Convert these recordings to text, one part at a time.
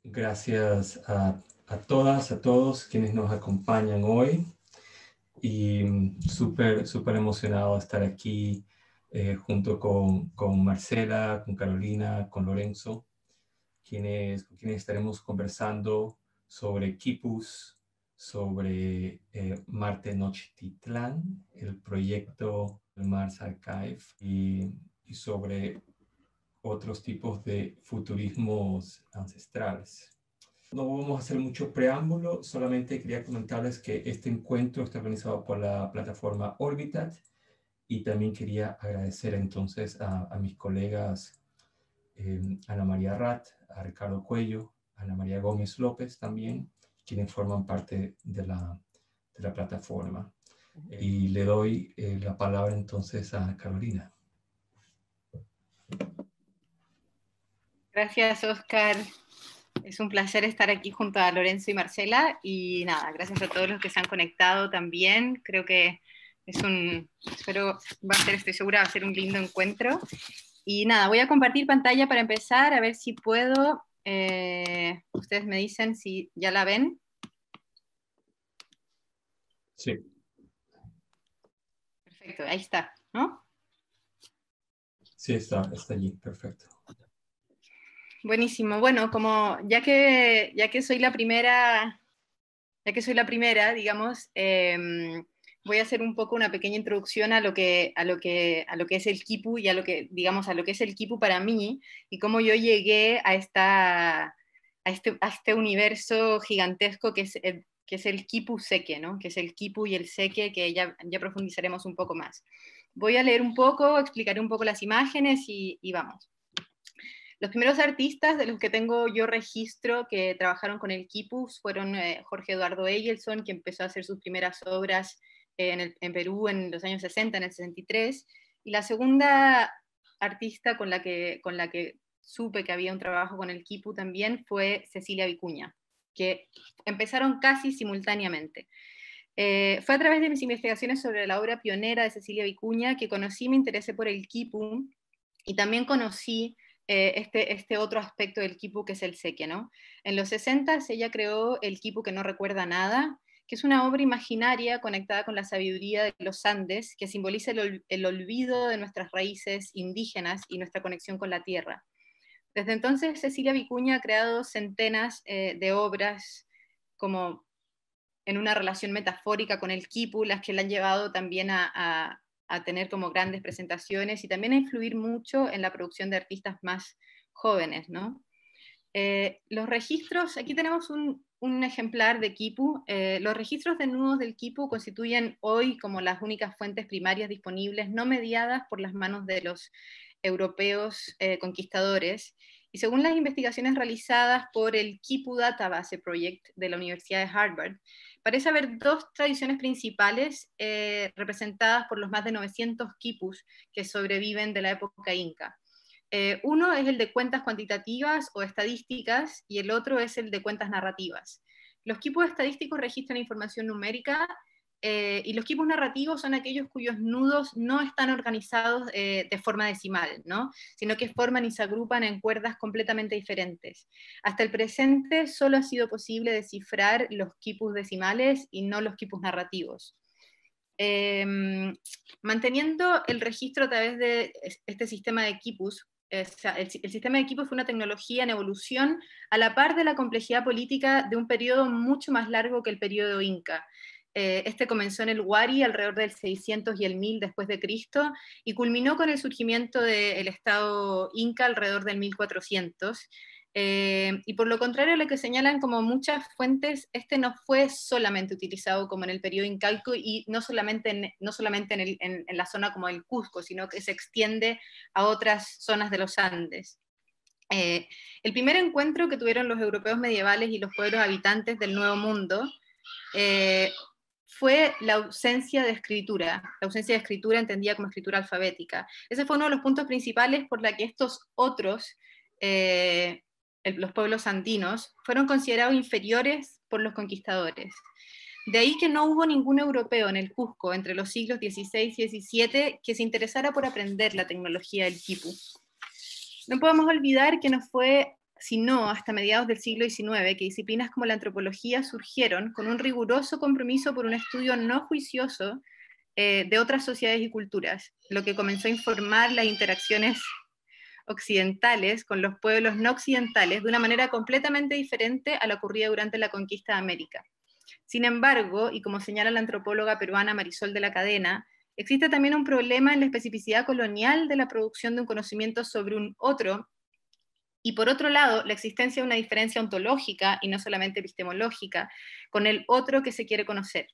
Gracias a todas, a todos quienes nos acompañan hoy. Y súper emocionado de estar aquí junto con Marcela, con Carolina, con Lorenzo, con quienes estaremos conversando sobre Quipus, sobre Marte Nochtitlán, el proyecto del Mars Archive, y sobre otros tipos de futurismos ancestrales. No vamos a hacer mucho preámbulo, solamente quería comentarles que este encuentro está organizado por la plataforma Orbitat, y también quería agradecer entonces a mis colegas Ana María Rat, a Ricardo Cuello, Ana María Gómez López también, quienes forman parte de la plataforma. Y le doy la palabra entonces a Carolina. Gracias, Oscar. Es un placer estar aquí junto a Lorenzo y Marcela, y nada, gracias a todos los que se han conectado también. Creo que espero, estoy segura, va a ser un lindo encuentro. Y nada, voy a compartir pantalla para empezar, a ver si puedo. Ustedes me dicen si ya la ven. Sí. Perfecto, ahí está, ¿no? Sí, está allí, perfecto. Buenísimo. Bueno, como ya que soy la primera, digamos, voy a hacer un poco una pequeña introducción a lo que es el Quipu, y a lo que, digamos, a lo que es el Quipu para mí, y cómo yo llegué a este universo gigantesco que es el Quipu Seque, ¿no? Que es el Quipu y el Seque, que ya profundizaremos un poco más. Voy a leer un poco, explicaré un poco las imágenes y vamos. Los primeros artistas de los que tengo yo registro que trabajaron con el Quipus fueron Jorge Eduardo Egelson, que empezó a hacer sus primeras obras en Perú en los años 60, en el 63, y la segunda artista con la que supe que había un trabajo con el Quipu también fue Cecilia Vicuña, que empezaron casi simultáneamente. Fue a través de mis investigaciones sobre la obra pionera de Cecilia Vicuña que conocí y me interesé por el Quipu, y también conocí este otro aspecto del quipu, que es el seque, ¿no? En los 60 ella creó el quipu que no recuerda nada, que es una obra imaginaria conectada con la sabiduría de los Andes, que simboliza el olvido de nuestras raíces indígenas y nuestra conexión con la tierra. Desde entonces, Cecilia Vicuña ha creado centenas de obras como en una relación metafórica con el quipu, las que la han llevado también a tener como grandes presentaciones y también a influir mucho en la producción de artistas más jóvenes, ¿no? Los registros, aquí tenemos un ejemplar de quipu. Los registros de nudos del quipu constituyen hoy como las únicas fuentes primarias disponibles no mediadas por las manos de los europeos conquistadores, y según las investigaciones realizadas por el Quipu Database Project de la Universidad de Harvard, parece haber dos tradiciones principales representadas por los más de 900 quipus que sobreviven de la época inca. Uno es el de cuentas cuantitativas o estadísticas, y el otro es el de cuentas narrativas. Los quipus estadísticos registran información numérica, y los quipus narrativos son aquellos cuyos nudos no están organizados de forma decimal, ¿no? Sino que forman y se agrupan en cuerdas completamente diferentes. Hasta el presente solo ha sido posible descifrar los quipus decimales y no los quipus narrativos. Manteniendo el registro a través de este sistema de quipus, el sistema de quipus fue una tecnología en evolución a la par de la complejidad política de un periodo mucho más largo que el periodo inca. Este comenzó en el Huari alrededor del 600 y el 1000 después de Cristo, y culminó con el surgimiento del Estado inca alrededor del 1400. Y por lo contrario a lo que señalan como muchas fuentes, este no fue solamente utilizado como en el periodo incaico, y no solamente en la zona como el Cusco, sino que se extiende a otras zonas de los Andes. El primer encuentro que tuvieron los europeos medievales y los pueblos habitantes del Nuevo Mundo fue la ausencia de escritura entendida como escritura alfabética. Ese fue uno de los puntos principales por la que estos otros, los pueblos andinos, fueron considerados inferiores por los conquistadores. De ahí que no hubo ningún europeo en el Cusco entre los siglos XVI y XVII que se interesara por aprender la tecnología del quipu. No podemos olvidar que no fue sino hasta mediados del siglo XIX, que disciplinas como la antropología surgieron con un riguroso compromiso por un estudio no juicioso de otras sociedades y culturas, lo que comenzó a informar las interacciones occidentales con los pueblos no occidentales de una manera completamente diferente a la ocurrida durante la conquista de América. Sin embargo, y como señala la antropóloga peruana Marisol de la Cadena, existe también un problema en la especificidad colonial de la producción de un conocimiento sobre un otro, y por otro lado, la existencia de una diferencia ontológica y no solamente epistemológica con el otro que se quiere conocer.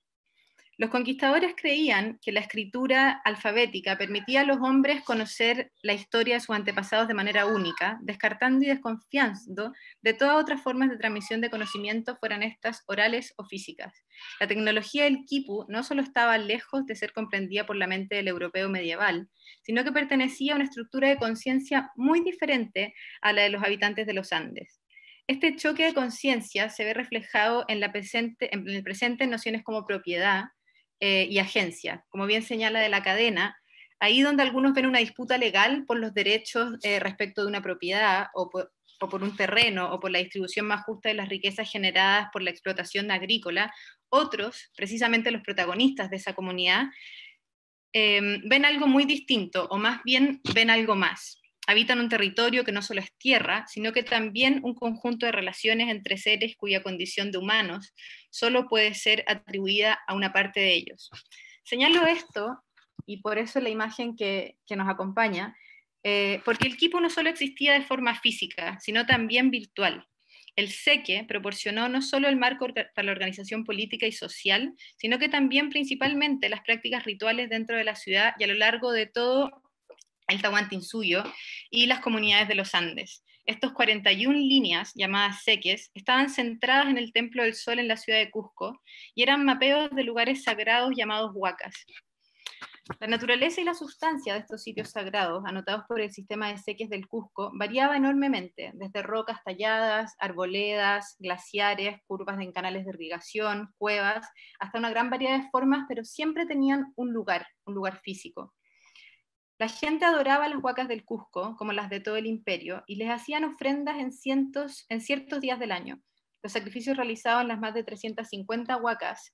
Los conquistadores creían que la escritura alfabética permitía a los hombres conocer la historia de sus antepasados de manera única, descartando y desconfiando de todas otras formas de transmisión de conocimiento, fueran estas orales o físicas. La tecnología del quipu no solo estaba lejos de ser comprendida por la mente del europeo medieval, sino que pertenecía a una estructura de conciencia muy diferente a la de los habitantes de los Andes. Este choque de conciencia se ve reflejado en el presente en nociones como propiedad, y agencia, como bien señala de la Cadena, ahí donde algunos ven una disputa legal por los derechos respecto de una propiedad o por un terreno o por la distribución más justa de las riquezas generadas por la explotación agrícola, otros, precisamente los protagonistas de esa comunidad, ven algo muy distinto, o más bien ven algo más. Habitan un territorio que no solo es tierra, sino que también un conjunto de relaciones entre seres cuya condición de humanos solo puede ser atribuida a una parte de ellos. Señalo esto, y por eso la imagen que nos acompaña, porque el quipu no solo existía de forma física, sino también virtual. El seque proporcionó no solo el marco para la organización política y social, sino que también principalmente las prácticas rituales dentro de la ciudad y a lo largo de todo el Tahuantinsuyo y las comunidades de los Andes. Estos 41 líneas, llamadas seques, estaban centradas en el Templo del Sol en la ciudad de Cusco y eran mapeos de lugares sagrados llamados huacas. La naturaleza y la sustancia de estos sitios sagrados, anotados por el sistema de seques del Cusco, variaba enormemente, desde rocas talladas, arboledas, glaciares, curvas en canales de irrigación, cuevas, hasta una gran variedad de formas, pero siempre tenían un lugar físico. La gente adoraba las huacas del Cusco, como las de todo el imperio, y les hacían ofrendas en ciertos días del año. Los sacrificios realizados en las más de 350 huacas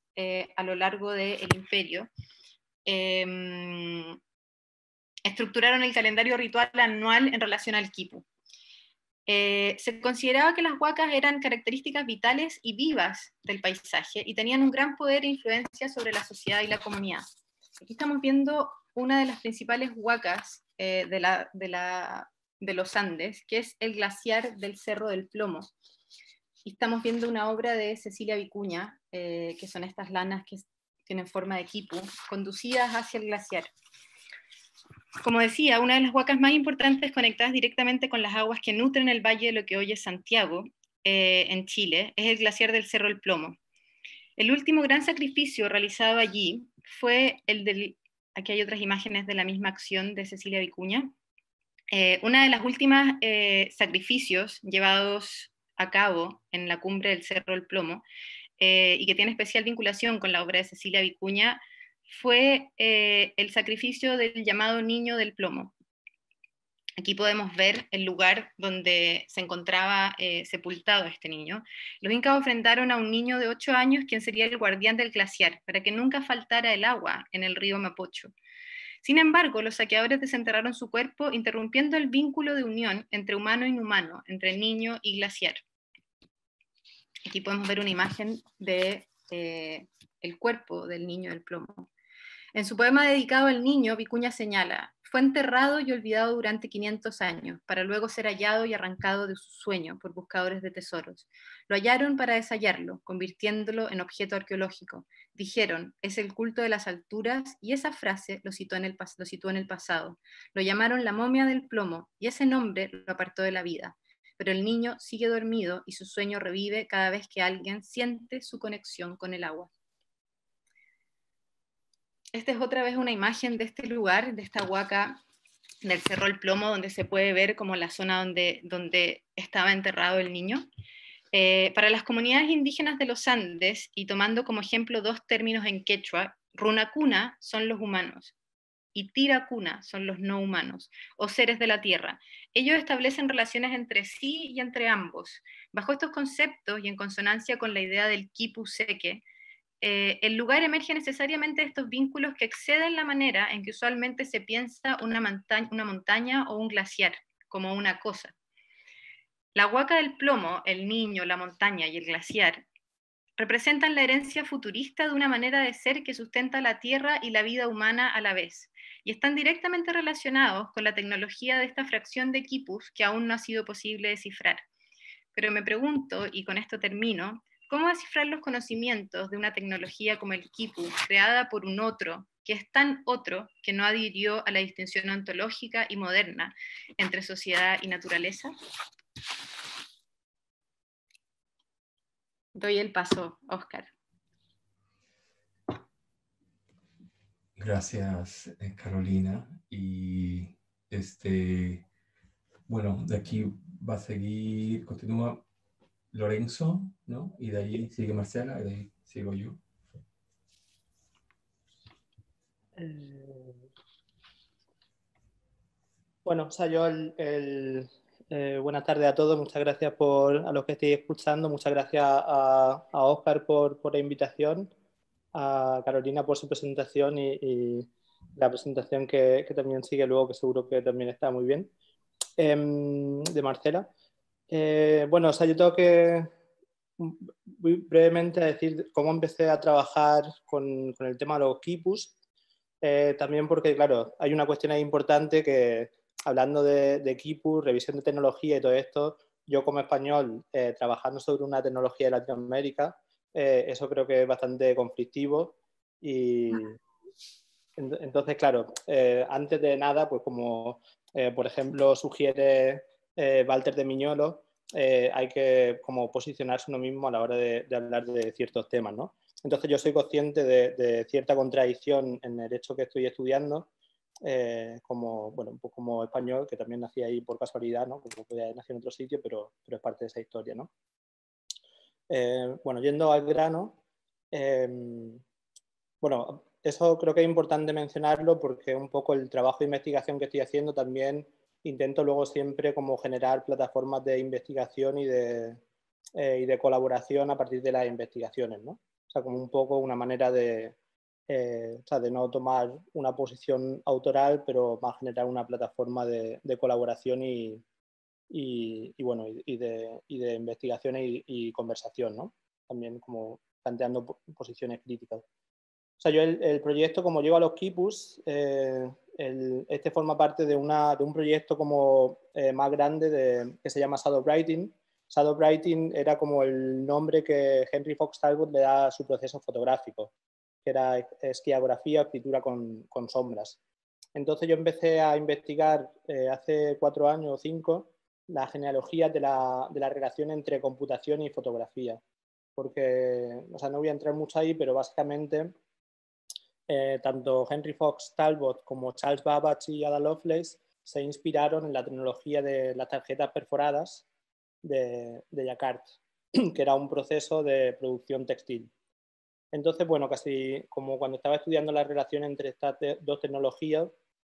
a lo largo del imperio estructuraron el calendario ritual anual en relación al quipu. Se consideraba que las huacas eran características vitales y vivas del paisaje y tenían un gran poder e influencia sobre la sociedad y la comunidad. Aquí estamos viendo una de las principales huacas de los Andes, que es el glaciar del Cerro del Plomo. Y estamos viendo una obra de Cecilia Vicuña, que son estas lanas que tienen forma de quipu, conducidas hacia el glaciar. Como decía, una de las huacas más importantes conectadas directamente con las aguas que nutren el valle de lo que hoy es Santiago, en Chile, es el glaciar del Cerro del Plomo. El último gran sacrificio realizado allí fue el del... Aquí hay otras imágenes de la misma acción de Cecilia Vicuña. Una de las últimas sacrificios llevados a cabo en la cumbre del Cerro del Plomo, y que tiene especial vinculación con la obra de Cecilia Vicuña, fue el sacrificio del llamado Niño del Plomo. Aquí podemos ver el lugar donde se encontraba sepultado este niño. Los incas ofrendaron a un niño de 8 años, quien sería el guardián del glaciar, para que nunca faltara el agua en el río Mapocho. Sin embargo, los saqueadores desenterraron su cuerpo, interrumpiendo el vínculo de unión entre humano e inhumano, entre niño y glaciar. Aquí podemos ver una imagen de el cuerpo del Niño del Plomo. En su poema dedicado al niño, Vicuña señala: fue enterrado y olvidado durante 500 años, para luego ser hallado y arrancado de su sueño por buscadores de tesoros. Lo hallaron para deshallarlo, convirtiéndolo en objeto arqueológico. Dijeron: es el culto de las alturas, y esa frase lo situó en el pasado. Lo llamaron la momia del plomo, y ese nombre lo apartó de la vida. Pero el niño sigue dormido y su sueño revive cada vez que alguien siente su conexión con el agua. Esta es otra vez una imagen de este lugar, de esta huaca del Cerro del Plomo, donde se puede ver como la zona donde estaba enterrado el niño. Para las comunidades indígenas de los Andes, y tomando como ejemplo 2 términos en quechua, runacuna son los humanos, y Tirakuna son los no humanos, o seres de la Tierra. Ellos establecen relaciones entre sí y entre ambos. Bajo estos conceptos y en consonancia con la idea del Quipu Seke, el lugar emerge necesariamente de estos vínculos que exceden la manera en que usualmente se piensa una montaña o un glaciar, como una cosa. La huaca del plomo, el niño, la montaña y el glaciar representan la herencia futurista de una manera de ser que sustenta la Tierra y la vida humana a la vez, y están directamente relacionados con la tecnología de esta fracción de quipus que aún no ha sido posible descifrar. Pero me pregunto, y con esto termino, ¿cómo descifrar los conocimientos de una tecnología como el quipu, creada por un otro, que es tan otro que no adhirió a la distinción ontológica y moderna entre sociedad y naturaleza? Doy el paso, Oscar. Gracias, Carolina. Y bueno, de aquí va a seguir, continúa Lorenzo, ¿no? Y de ahí sigue Marcela, y de ahí sigo yo. Bueno, o sea, buenas tardes a todos, muchas gracias a los que estéis escuchando, muchas gracias a Óscar por la invitación, a Carolina por su presentación y la presentación que también sigue luego, que seguro que también está muy bien, de Marcela. Bueno, o sea, yo tengo que muy brevemente decir cómo empecé a trabajar con el tema de los quipus, también porque, claro, hay una cuestión ahí importante que, hablando de Kipu, revisión de tecnología y todo esto, yo como español, trabajando sobre una tecnología de Latinoamérica, eso creo que es bastante conflictivo y entonces, claro, antes de nada, pues como por ejemplo sugiere Walter de Miñolo, hay que como posicionarse uno mismo a la hora de hablar de ciertos temas, ¿no? Entonces yo soy consciente de cierta contradicción en el hecho que estoy estudiando, como, bueno, un poco como español, que también nací ahí por casualidad, ¿no? Como podía haber nacido en otro sitio, pero es parte de esa historia, ¿no? Bueno, yendo al grano, bueno, eso creo que es importante mencionarlo porque un poco el trabajo de investigación que estoy haciendo también intento luego siempre como generar plataformas de investigación y de colaboración a partir de las investigaciones, ¿no? O sea, como un poco una manera o sea, de no tomar una posición autoral, pero más generar una plataforma de colaboración bueno, y de investigación y conversación, ¿no? También como planteando posiciones críticas. O sea, yo el proyecto, como llevo a los quipus, este forma parte de un proyecto como más grande que se llama Shadow Writing. Shadow Writing era como el nombre que Henry Fox Talbot le da a su proceso fotográfico, que era esquiografía, escritura con sombras. Entonces yo empecé a investigar hace 4 años o 5 la genealogía de la relación entre computación y fotografía. Porque, o sea, no voy a entrar mucho ahí, pero básicamente tanto Henry Fox Talbot como Charles Babbage y Ada Lovelace se inspiraron en la tecnología de las tarjetas perforadas de Jacquard, que era un proceso de producción textil. Entonces, bueno, casi como cuando estaba estudiando la relación entre estas dos tecnologías,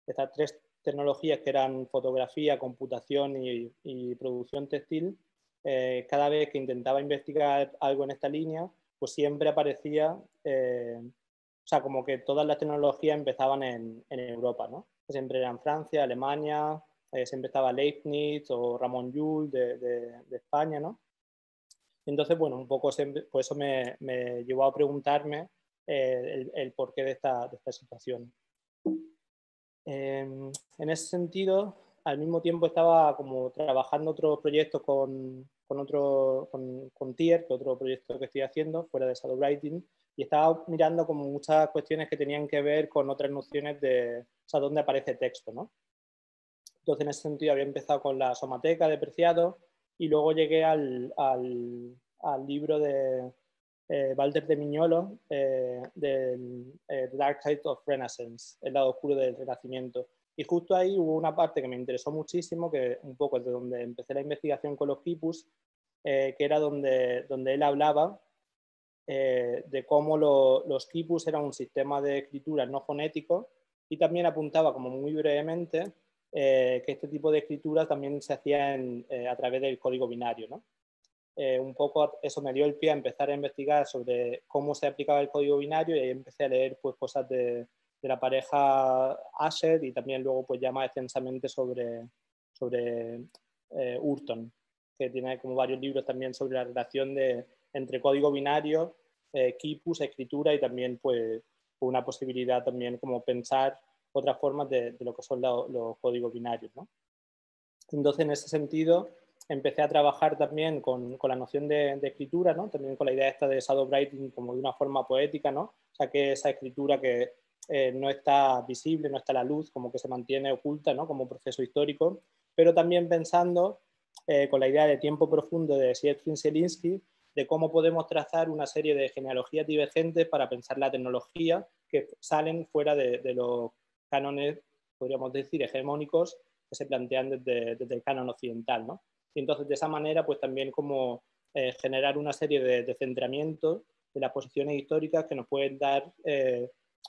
estas 3 tecnologías que eran fotografía, computación y producción textil, cada vez que intentaba investigar algo en esta línea, pues siempre aparecía, o sea, como que todas las tecnologías empezaban en Europa, ¿no? Siempre eran Francia, Alemania, siempre estaba Leibniz o Ramón Llull de España, ¿no? Entonces, bueno, un poco por eso me llevó a preguntarme el porqué de esta situación. En ese sentido, al mismo tiempo estaba como trabajando otros proyectos con TIER, que es otro proyecto que estoy haciendo fuera de Shadow Writing, y estaba mirando como muchas cuestiones que tenían que ver con otras nociones de, o sea, dónde aparece texto, ¿no? Entonces, en ese sentido, había empezado con la Somateca de Preciado y luego llegué al libro de Walter de Miñolo, del The Dark Side of Renaissance, el lado oscuro del Renacimiento. Y justo ahí hubo una parte que me interesó muchísimo, que un poco es de donde empecé la investigación con los quipus, que era donde él hablaba de cómo los quipus eran un sistema de escritura no fonético y también apuntaba como muy brevemente que este tipo de escritura también se hacía a través del código binario, ¿no? Un poco eso me dio el pie a empezar a investigar sobre cómo se aplicaba el código binario, y ahí empecé a leer pues, cosas de la pareja Asher, y también luego pues ya más extensamente sobre Hurton, que tiene como varios libros también sobre la relación entre código binario, quipus, escritura, y también pues una posibilidad también como pensar otras formas de lo que son los códigos binarios, ¿no? Entonces, en ese sentido, empecé a trabajar también con la noción de escritura, ¿no? También con la idea esta de shadow writing como de una forma poética, ¿no? O sea, que esa escritura que no está visible, no está a la luz, como que se mantiene oculta, ¿no? Como proceso histórico, pero también pensando con la idea de tiempo profundo de Sierpin-Zielinski, de cómo podemos trazar una serie de genealogías divergentes para pensar la tecnología que salen fuera de los cánones, podríamos decir, hegemónicos que se plantean desde el canon occidental, ¿no? Y entonces, de esa manera, pues también como generar una serie de centramientos de las posiciones históricas que nos pueden dar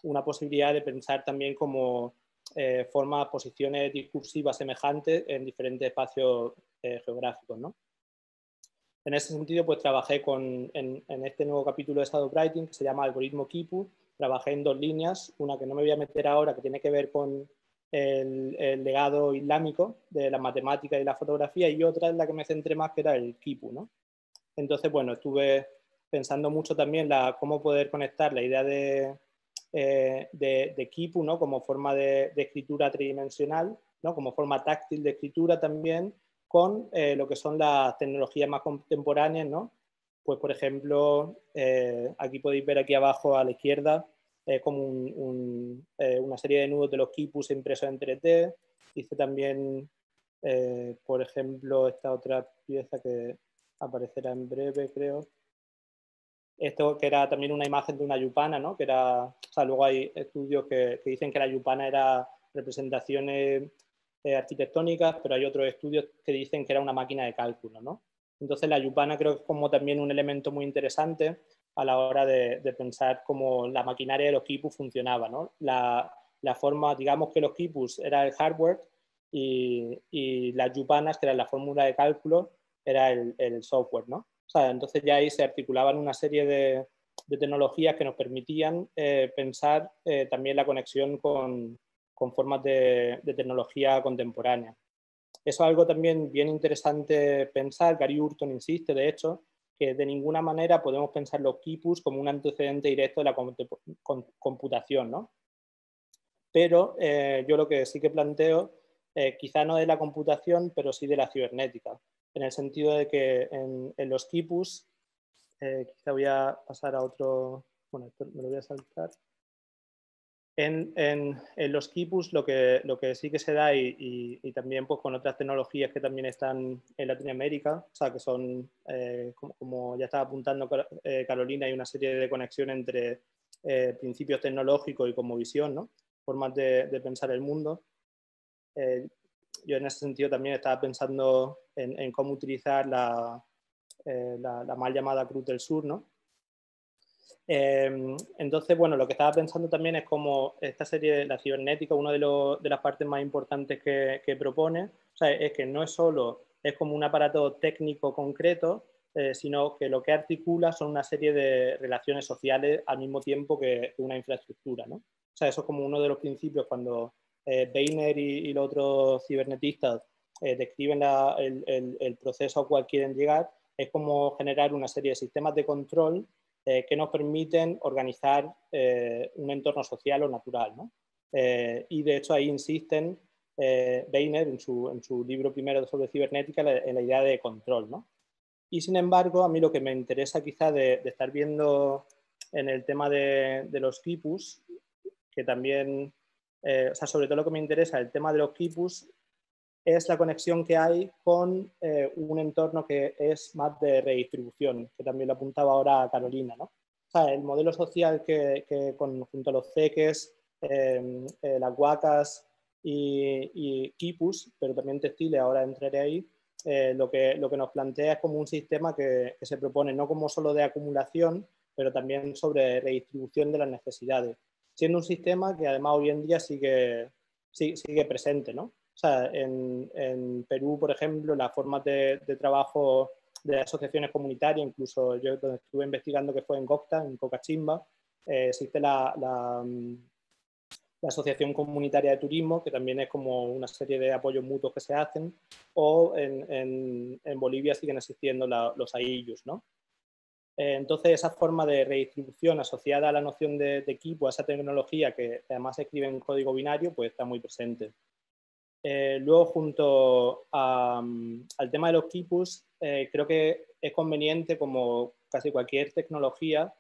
una posibilidad de pensar también como formas, posiciones discursivas semejantes en diferentes espacios geográficos, ¿no? En ese sentido, pues trabajé en este nuevo capítulo de Shadow Writing que se llama Algoritmo Kipu. Trabajé en 2 líneas, una que no me voy a meter ahora, que tiene que ver con el legado islámico de la matemática y la fotografía, y otra en la que me centré más, que era el Kipu, ¿no? Entonces, bueno, estuve pensando mucho también cómo poder conectar la idea de Kipu, ¿no? Como forma de escritura tridimensional, ¿no? Como forma táctil de escritura también, con lo que son las tecnologías más contemporáneas, ¿no? Pues, por ejemplo, aquí podéis ver aquí abajo a la izquierda como una serie de nudos de los quipus impresos en 3D. Hice también, por ejemplo, esta otra pieza que aparecerá en breve, creo. Esto que era también una imagen de una yupana, ¿no? Que era, o sea, luego hay estudios que dicen que la yupana era representaciones arquitectónicas, pero hay otros estudios que dicen que era una máquina de cálculo, ¿no? Entonces la yupana creo que es como también un elemento muy interesante a la hora de pensar cómo la maquinaria de los quipus funcionaba, ¿no? La forma, digamos que los quipus era el hardware y las yupanas, que era la fórmula de cálculo, era el software, ¿no? O sea, entonces ya ahí se articulaban una serie de tecnologías que nos permitían pensar también la conexión con formas de tecnología contemporánea. Eso es algo también bien interesante pensar. Gary Hurton insiste, de hecho, que de ninguna manera podemos pensar los quipus como un antecedente directo de la computación, ¿no? Pero yo lo que sí que planteo, quizá no de la computación, pero sí de la cibernética, en el sentido de que en los quipus, quizá voy a pasar a otro, bueno, esto me lo voy a saltar. En los quipus lo que sí que se da, y también pues con otras tecnologías que también están en Latinoamérica, o sea, que son, como ya estaba apuntando Carolina, hay una serie de conexiones entre principios tecnológicos y cosmovisión, ¿no? Formas de pensar el mundo. Yo en ese sentido también estaba pensando en cómo utilizar la mal llamada Cruz del Sur, ¿no? Entonces, bueno, lo que estaba pensando también es cómo esta serie de la cibernética, una de las partes más importantes que propone, o sea, es que no es solo, es como un aparato técnico concreto, sino que lo que articula son una serie de relaciones sociales al mismo tiempo que una infraestructura, ¿no? O sea, eso es como uno de los principios cuando Weiner y los otros cibernetistas describen el proceso al cual quieren llegar, es como generar una serie de sistemas de control que nos permiten organizar un entorno social o natural, ¿no? Y de hecho ahí insisten Weiner en su libro primero sobre cibernética en la idea de control, ¿no? Y sin embargo, a mí lo que me interesa quizá de estar viendo en el tema de los quipus, que también, o sea, sobre todo lo que me interesa, el tema de los quipus, es la conexión que hay con un entorno que es más de redistribución, que también lo apuntaba ahora Carolina, ¿no? O sea, el modelo social que junto a los ceques, las huacas y quipus, pero también textiles, ahora entraré ahí, lo que nos plantea es como un sistema que se propone no como solo de acumulación, pero también sobre redistribución de las necesidades. siendo un sistema que además hoy en día sigue presente, ¿no? O sea, en Perú, por ejemplo, las formas de trabajo de asociaciones comunitarias, incluso yo donde estuve investigando, que fue en Cocta, en Cocachimba, existe la Asociación Comunitaria de Turismo, que también es como una serie de apoyos mutuos que se hacen, o en Bolivia siguen existiendo los AIUs, ¿no? Entonces, esa forma de redistribución asociada a la noción de equipo, a esa tecnología que además se escribe en código binario, pues está muy presente. Luego, junto al tema de los quipus, creo que es conveniente, como casi cualquier tecnología,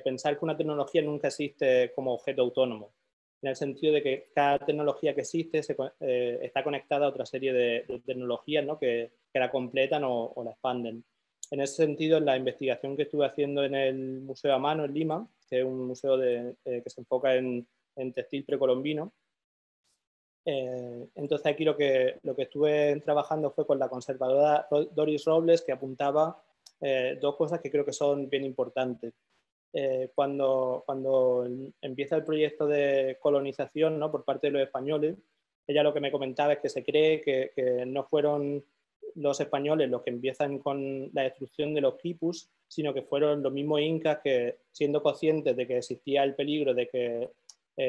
pensar que una tecnología nunca existe como objeto autónomo, en el sentido de que cada tecnología que existe está conectada a otra serie de tecnologías, ¿no? que la completan o la expanden. En ese sentido, en la investigación que estuve haciendo en el Museo a Mano en Lima, que es un museo que se enfoca en textil precolombino, entonces aquí lo que estuve trabajando fue con la conservadora Doris Robles, que apuntaba dos cosas que creo que son bien importantes. Cuando empieza el proyecto de colonización, ¿no? por parte de los españoles, ella lo que me comentaba es que se cree que no fueron los españoles los que empiezan con la destrucción de los quipus, sino que fueron los mismos incas que, siendo conscientes de que existía el peligro de que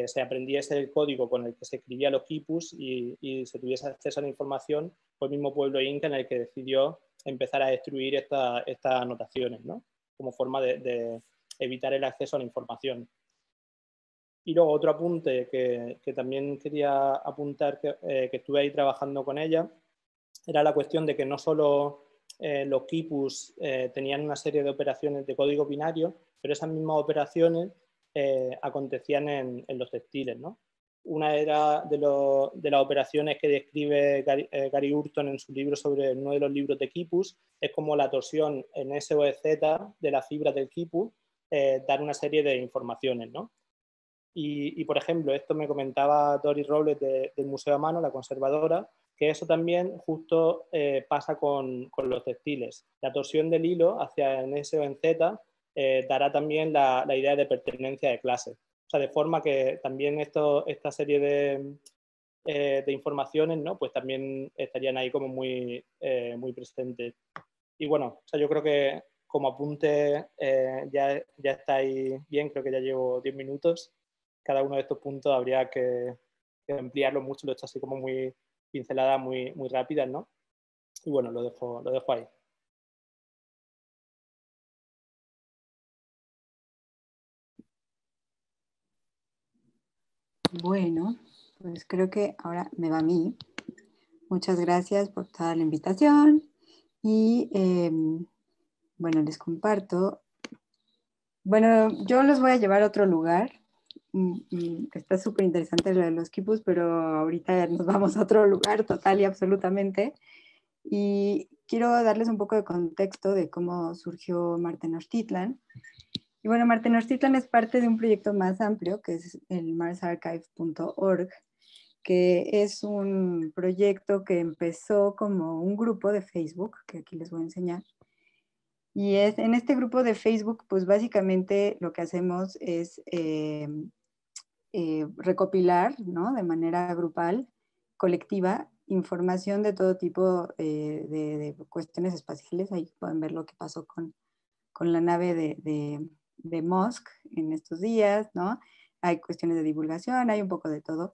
se aprendiese el código con el que se escribía los quipus y se tuviese acceso a la información, fue el mismo pueblo inca en el que decidió empezar a destruir estas anotaciones, ¿no? Como forma de evitar el acceso a la información. Y luego otro apunte que también quería apuntar, que estuve ahí trabajando con ella, era la cuestión de que no solo los quipus tenían una serie de operaciones de código binario, pero esas mismas operaciones acontecían en los textiles, ¿no? Una era de las operaciones que describe Gary Hurton en su libro sobre uno de los libros de quipus, es como la torsión en S o Z de las fibras del quipu, dar una serie de informaciones, ¿no? Y, por ejemplo, esto me comentaba Doris Robles del Museo a Mano, la conservadora, que eso también justo pasa con los textiles. La torsión del hilo hacia en S o en Z dará también la idea de pertenencia de clase. O sea, de forma que también esta serie de informaciones, ¿no? Pues también estarían ahí como muy presentes. Y bueno, o sea, yo creo que como apunte ya está ahí bien, creo que ya llevo 10 minutos. Cada uno de estos puntos habría que ampliarlo mucho, lo he hecho así como muy pinceladas, muy rápidas, ¿no? Y bueno, lo dejo ahí. Bueno, pues creo que ahora me va a mí. Muchas gracias por toda la invitación y bueno, les comparto. Bueno, yo los voy a llevar a otro lugar. Está súper interesante lo de los quipus, pero ahorita nos vamos a otro lugar total y absolutamente. Y quiero darles un poco de contexto de cómo surgió Marte Tenochtitlan. Y bueno, Marte Tenochtitlan es parte de un proyecto más amplio, que es el marsarchive.org, que es un proyecto que empezó como un grupo de Facebook, que aquí les voy a enseñar. Y en este grupo de Facebook, pues básicamente lo que hacemos es recopilar, ¿no? De manera grupal, colectiva, información de todo tipo de cuestiones espaciales. Ahí pueden ver lo que pasó con la nave de Musk en estos días, ¿no? Hay cuestiones de divulgación, hay un poco de todo.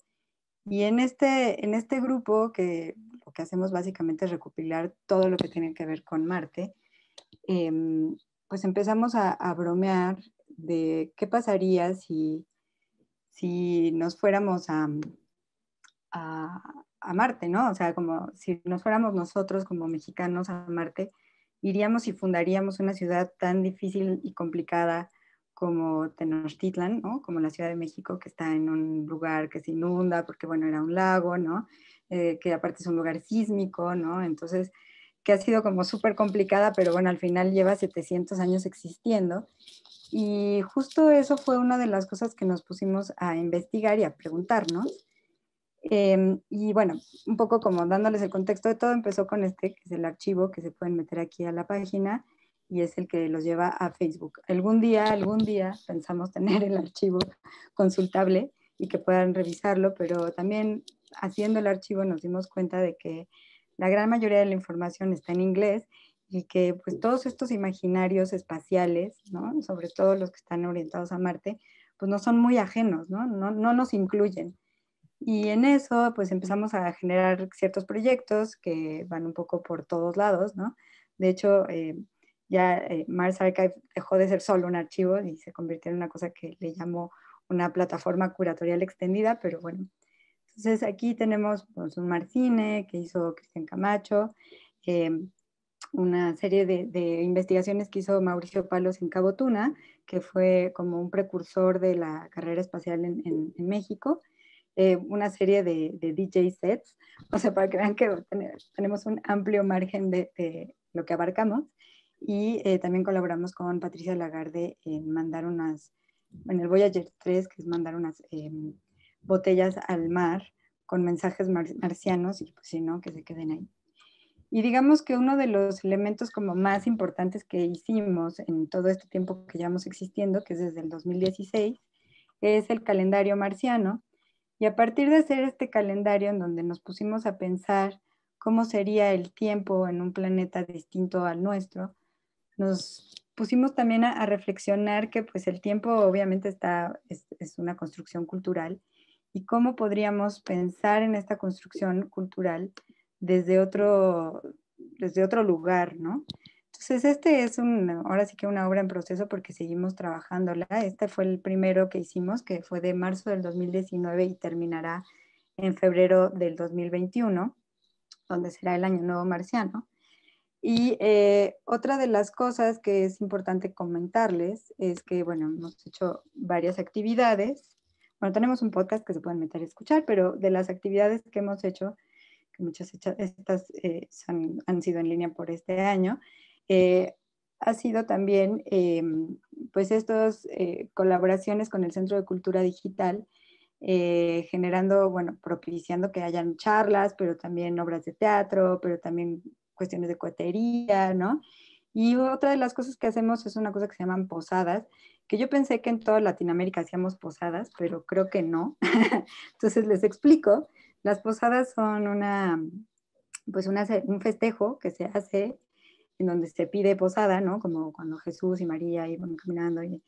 Y en este grupo, que lo que hacemos básicamente es recopilar todo lo que tiene que ver con Marte, pues empezamos a bromear de qué pasaría si nos fuéramos a Marte, ¿no? O sea, como si nos fuéramos nosotros como mexicanos a Marte, iríamos y fundaríamos una ciudad tan difícil y complicada como Tenochtitlan, ¿no? Como la Ciudad de México, que está en un lugar que se inunda porque, bueno, era un lago, ¿no? Que aparte es un lugar sísmico, ¿no? Entonces, que ha sido como súper complicada, pero bueno, al final lleva 700 años existiendo. Y justo eso fue una de las cosas que nos pusimos a investigar y a preguntarnos. Y bueno, un poco como dándoles el contexto de todo, empezó con que es el archivo que se pueden meter aquí a la página, y es el que los lleva a Facebook. Algún día pensamos tener el archivo consultable y que puedan revisarlo, pero también haciendo el archivo nos dimos cuenta de que la gran mayoría de la información está en inglés y que pues todos estos imaginarios espaciales, ¿no? Sobre todo los que están orientados a Marte, pues no son muy ajenos, ¿no? No nos incluyen. Y en eso pues empezamos a generar ciertos proyectos que van un poco por todos lados, ¿no? De hecho, Mars Archive dejó de ser solo un archivo y se convirtió en una cosa que le llamó una plataforma curatorial extendida, pero bueno. Entonces aquí tenemos pues, un Marcine que hizo Cristian Camacho, una serie de investigaciones que hizo Mauricio Palos en Cabo Tuna, que fue como un precursor de la carrera espacial en México, una serie de DJ sets, o sea, para que vean que tenemos un amplio margen de lo que abarcamos, y también colaboramos con Patricia Lagarde en mandar en el Voyager 3, que es mandar unas botellas al mar con mensajes marcianos, y pues si no, que se queden ahí. Y digamos que uno de los elementos como más importantes que hicimos en todo este tiempo que llevamos existiendo, que es desde el 2016, es el calendario marciano. Y a partir de hacer este calendario en donde nos pusimos a pensar cómo sería el tiempo en un planeta distinto al nuestro, nos pusimos también a reflexionar que pues el tiempo obviamente es una construcción cultural y cómo podríamos pensar en esta construcción cultural desde otro lugar, ¿no? Entonces este es ahora sí que una obra en proceso porque seguimos trabajándola. Este fue el primero que hicimos, que fue de marzo del 2019 y terminará en febrero del 2021, donde será el Año Nuevo Marciano. Y otra de las cosas que es importante comentarles es que, bueno, hemos hecho varias actividades. Bueno, tenemos un podcast que se pueden meter a escuchar, pero de las actividades que hemos hecho, que muchas estas han sido en línea por este año, ha sido también, pues, estas colaboraciones con el Centro de Cultura Digital, generando, bueno, propiciando que hayan charlas, pero también obras de teatro, pero también cuestiones de cohetería, ¿no? Y otra de las cosas que hacemos es una cosa que se llaman posadas, que yo pensé que en toda Latinoamérica hacíamos posadas, pero creo que no. Entonces les explico. Las posadas son un festejo que se hace en donde se pide posada, ¿no? Como cuando Jesús y María iban caminando y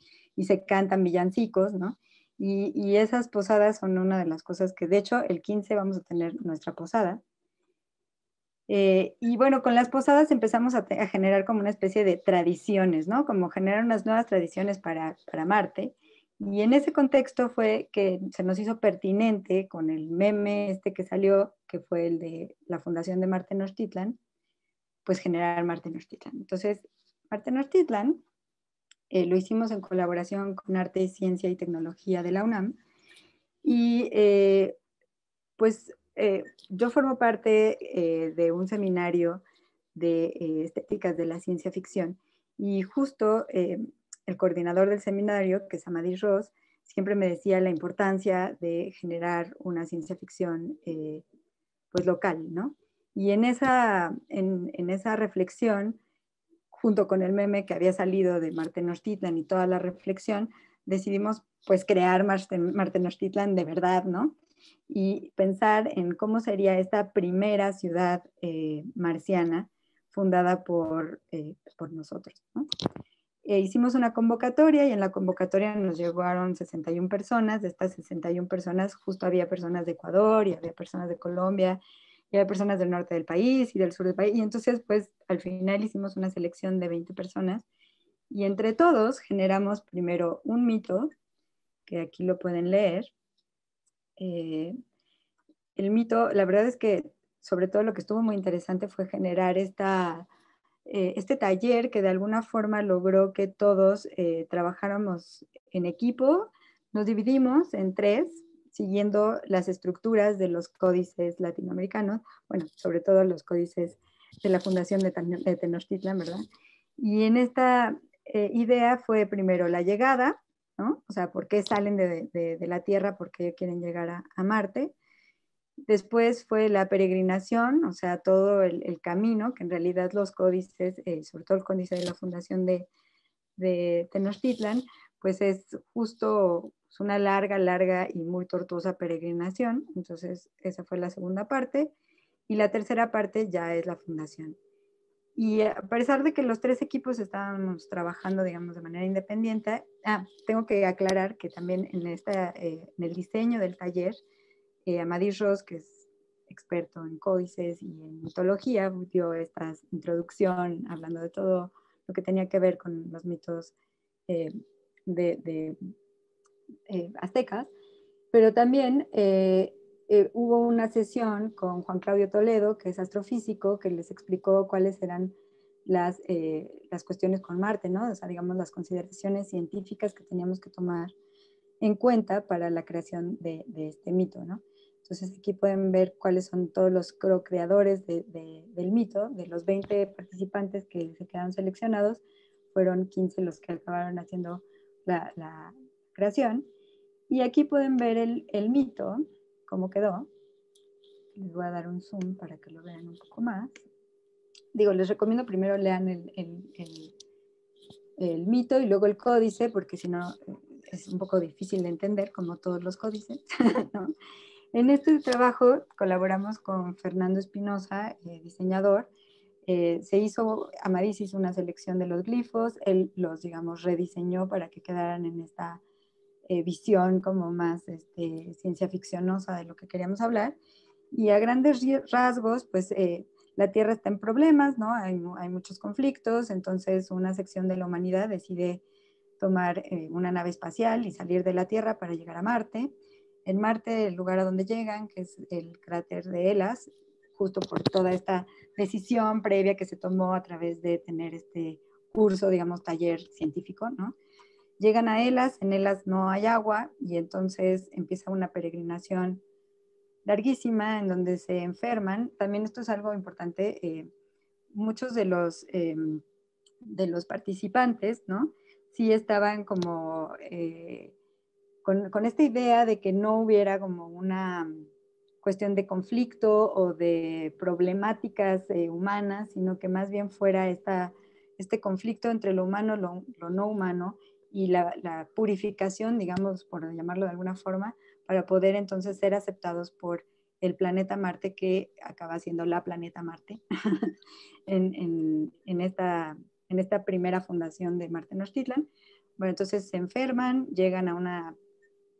se cantan villancicos, ¿no? Y esas posadas son una de las cosas que, de hecho, el 15 vamos a tener nuestra posada. Y bueno, con las posadas empezamos a generar como una especie de tradiciones, ¿no? Como generar unas nuevas tradiciones para Marte. Y en ese contexto fue que se nos hizo pertinente con el meme este que salió, que fue el de la Fundación de Marte Tenochtitlan, pues generar Marte Tenochtitlan. Entonces, Marte Tenochtitlan lo hicimos en colaboración con Arte, Ciencia y Tecnología de la UNAM. Y pues yo formo parte de un seminario de estéticas de la ciencia ficción y justo el coordinador del seminario, que es Amadís Ross, siempre me decía la importancia de generar una ciencia ficción pues local, ¿no? Y en esa reflexión, junto con el meme que había salido de Marte Tenochtitlan y toda la reflexión, decidimos pues crear Marte Tenochtitlan de verdad, ¿no? Y pensar en cómo sería esta primera ciudad marciana fundada por nosotros, ¿no? Hicimos una convocatoria y en la convocatoria nos llegaron 61 personas. De estas 61 personas, justo había personas de Ecuador y había personas de Colombia y había personas del norte del país y del sur del país. Y entonces, pues, al final hicimos una selección de 20 personas y entre todos generamos primero un mito, que aquí lo pueden leer. El mito, la verdad es que sobre todo lo que estuvo muy interesante fue generar este taller que de alguna forma logró que todos trabajáramos en equipo. Nos dividimos en tres, siguiendo las estructuras de los códices latinoamericanos, bueno, sobre todo los códices de la Fundación de Tenochtitlan, ¿verdad? Y en esta idea fue primero la llegada, ¿no? O sea, ¿por qué salen de la Tierra? ¿Por qué quieren llegar a Marte? Después fue la peregrinación, o sea, todo el camino, que en realidad los códices, sobre todo el códice de la fundación de Tenochtitlan, pues es justo una larga y muy tortuosa peregrinación. Entonces, esa fue la segunda parte. Y la tercera parte ya es la fundación. Y a pesar de que los tres equipos estábamos trabajando, digamos, de manera independiente, tengo que aclarar que también en el diseño del taller, Amadís Ros, que es experto en códices y en mitología, dio esta introducción hablando de todo lo que tenía que ver con los mitos de aztecas, pero también hubo una sesión con Juan Claudio Toledo, que es astrofísico, que les explicó cuáles eran las cuestiones con Marte, ¿no? O sea, digamos, las consideraciones científicas que teníamos que tomar en cuenta para la creación de este mito, ¿no? Entonces aquí pueden ver cuáles son todos los co-creadores del mito. De los 20 participantes que se quedaron seleccionados, fueron 15 los que acabaron haciendo la creación. Y aquí pueden ver el mito, cómo quedó. Les voy a dar un zoom para que lo vean un poco más. Digo, les recomiendo primero lean el mito y luego el códice, porque si no es un poco difícil de entender, como todos los códices, ¿no? En este trabajo colaboramos con Fernando Espinosa, diseñador. Amadís hizo una selección de los glifos, él los, digamos, rediseñó para que quedaran en esta visión como más ciencia ficcionosa de lo que queríamos hablar. Y a grandes rasgos, pues la Tierra está en problemas, ¿no? Hay muchos conflictos, entonces una sección de la humanidad decide tomar una nave espacial y salir de la Tierra para llegar a Marte. En Marte, el lugar a donde llegan, que es el cráter de Hellas, justo por toda esta decisión previa que se tomó a través de tener este curso, digamos, taller científico, ¿no? Llegan a Hellas, en Hellas no hay agua y entonces empieza una peregrinación larguísima en donde se enferman. También esto es algo importante, muchos de los participantes, ¿no? Sí estaban como con esta idea de que no hubiera como una cuestión de conflicto o de problemáticas humanas, sino que más bien fuera este conflicto entre lo humano, lo no humano, y la purificación, digamos, por llamarlo de alguna forma, para poder entonces ser aceptados por el planeta Marte, que acaba siendo la planeta Marte, en esta primera fundación de Marte Tenochtitlan. Bueno, entonces se enferman, llegan a una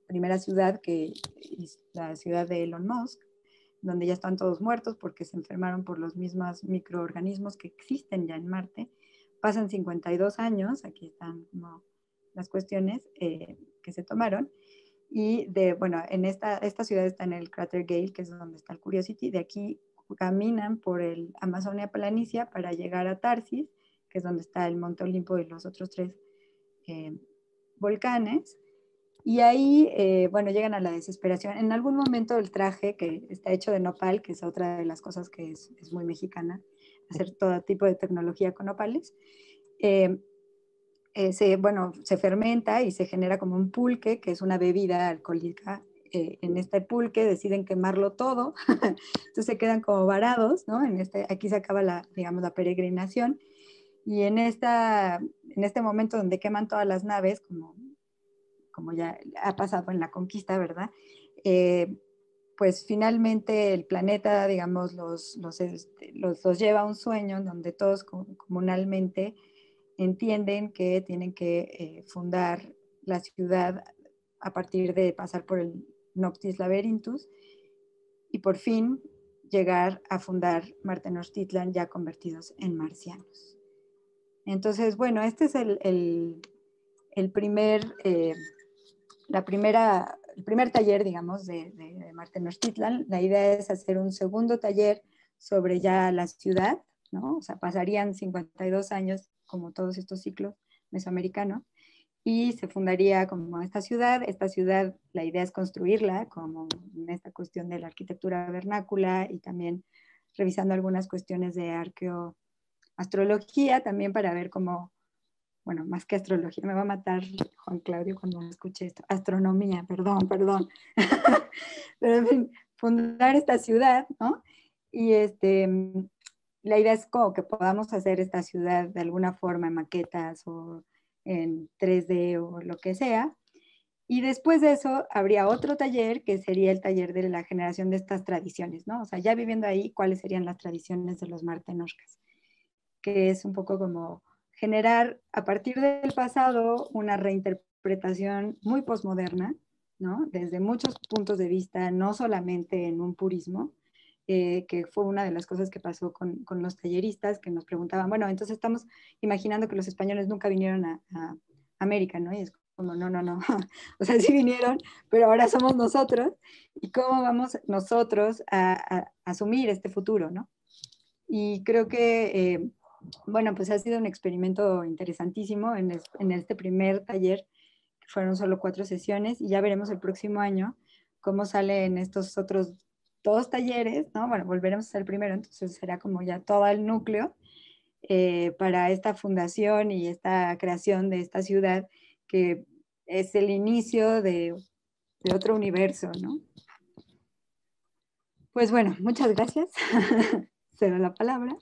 primera ciudad, que es la ciudad de Elon Musk, donde ya están todos muertos porque se enfermaron por los mismos microorganismos que existen ya en Marte. Pasan 52 años, aquí están como las cuestiones que se tomaron. Y en esta ciudad está en el cráter Gale, que es donde está el Curiosity. De aquí caminan por el Amazonia Planicia para llegar a Tarsis, que es donde está el Monte Olimpo y los otros 3 volcanes. Y ahí, llegan a la desesperación. En algún momento el traje, que está hecho de nopal, que es otra de las cosas que es muy mexicana, hacer todo tipo de tecnología con nopales, se fermenta y se genera como un pulque, que es una bebida alcohólica. En este pulque deciden quemarlo todo, entonces se quedan como varados, ¿no? Aquí se acaba la peregrinación, y en este momento donde queman todas las naves, como ya ha pasado en la conquista, ¿verdad? Pues finalmente el planeta, digamos, los lleva a un sueño donde todos comunalmente entienden que tienen que fundar la ciudad a partir de pasar por el Noctis Labyrinthus y por fin llegar a fundar Marte Tenochtitlan ya convertidos en marcianos. Entonces, bueno, este es el primer taller, digamos, de Marte Tenochtitlan. La idea es hacer un segundo taller sobre ya la ciudad, ¿no? O sea, pasarían 52 años, como todos estos ciclos mesoamericanos, y se fundaría como esta ciudad. Esta ciudad, la idea es construirla como en esta cuestión de la arquitectura vernácula y también revisando algunas cuestiones de arqueoastrología, también para ver cómo, bueno, más que astrología, me va a matar Juan Claudio cuando escuche esto, astronomía, perdón. Pero en fin, fundar esta ciudad, ¿no? Y la idea es como que podamos hacer esta ciudad de alguna forma en maquetas o en 3D o lo que sea. Y después de eso habría otro taller que sería el taller de la generación de estas tradiciones, ¿no? O sea, ya viviendo ahí, ¿cuáles serían las tradiciones de los Martenoshkas? Que es un poco como generar a partir del pasado una reinterpretación muy posmoderna, ¿no? Desde muchos puntos de vista, no solamente en un purismo, que fue una de las cosas que pasó con los talleristas, que nos preguntaban, bueno, entonces estamos imaginando que los españoles nunca vinieron a América, ¿no? Y es como, no, no, no, o sea, sí vinieron, pero ahora somos nosotros, y cómo vamos nosotros a asumir este futuro, ¿no? Y creo que, bueno, pues ha sido un experimento interesantísimo en este primer taller, que fueron solo 4 sesiones, y ya veremos el próximo año cómo salen estos otros 2 talleres, ¿no? Bueno, volveremos a hacer el primero, entonces será como ya todo el núcleo para esta fundación y esta creación de esta ciudad, que es el inicio de otro universo, ¿no? Pues bueno, muchas gracias. Cedo la palabra.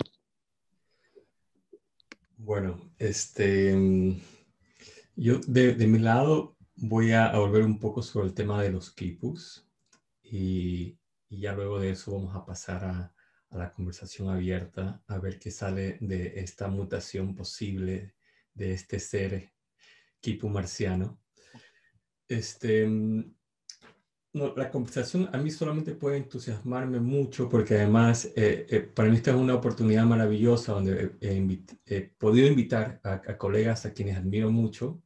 Bueno, yo de mi lado voy a volver un poco sobre el tema de los quipus y ya luego de eso vamos a pasar a la conversación abierta a ver qué sale de esta mutación posible de este ser quipu marciano. No, la conversación a mí solamente puede entusiasmarme mucho porque además para mí esta es una oportunidad maravillosa donde he podido invitar a colegas a quienes admiro mucho,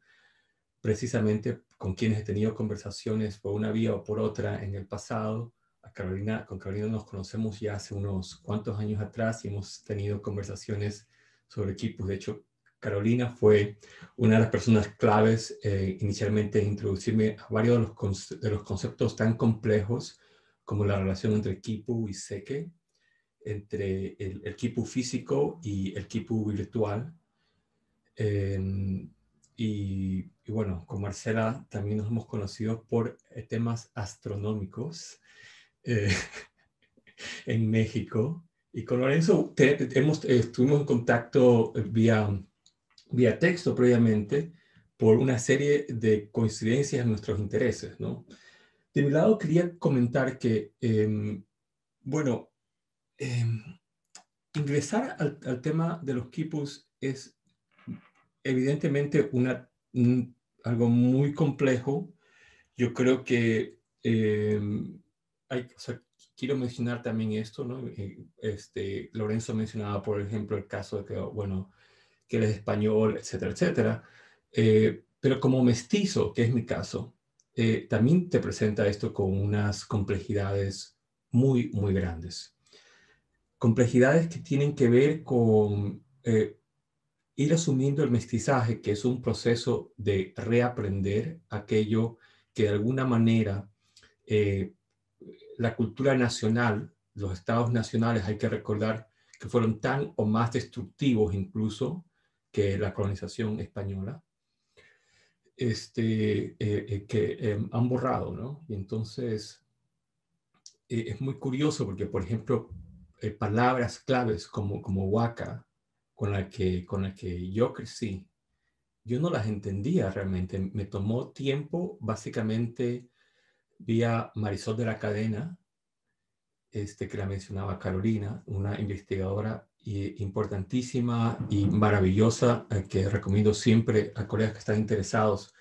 precisamente con quienes he tenido conversaciones por una vía o por otra en el pasado. Con Carolina nos conocemos ya hace unos cuantos años atrás y hemos tenido conversaciones sobre equipos. De hecho, Carolina fue una de las personas claves inicialmente en introducirme a varios de los conceptos tan complejos como la relación entre Kipu y Seke, entre el Kipu físico y el Kipu virtual. Y bueno, con Marcela también nos hemos conocido por temas astronómicos en México. Y con Lorenzo estuvimos en contacto vía texto previamente por una serie de coincidencias en nuestros intereses, ¿no? De mi lado quería comentar que, bueno, ingresar al tema de los quipus es evidentemente algo muy complejo. Yo creo que o sea, quiero mencionar también esto, ¿no? Lorenzo mencionaba, por ejemplo, el caso de que, bueno, que él es español, etcétera, etcétera. Pero como mestizo, que es mi caso, también te presenta esto con unas complejidades muy, muy grandes. Complejidades que tienen que ver con ir asumiendo el mestizaje, que es un proceso de reaprender aquello que de alguna manera la cultura nacional, los estados nacionales, hay que recordar que fueron tan o más destructivos incluso que la colonización española, que han borrado, ¿no? Y entonces es muy curioso porque, por ejemplo, palabras claves como huaca, con la que yo crecí, yo no las entendía realmente. Me tomó tiempo, básicamente, vía Marisol de la Cadena, que la mencionaba Carolina, una investigadora importantísima y maravillosa, que recomiendo siempre a colegas que están interesados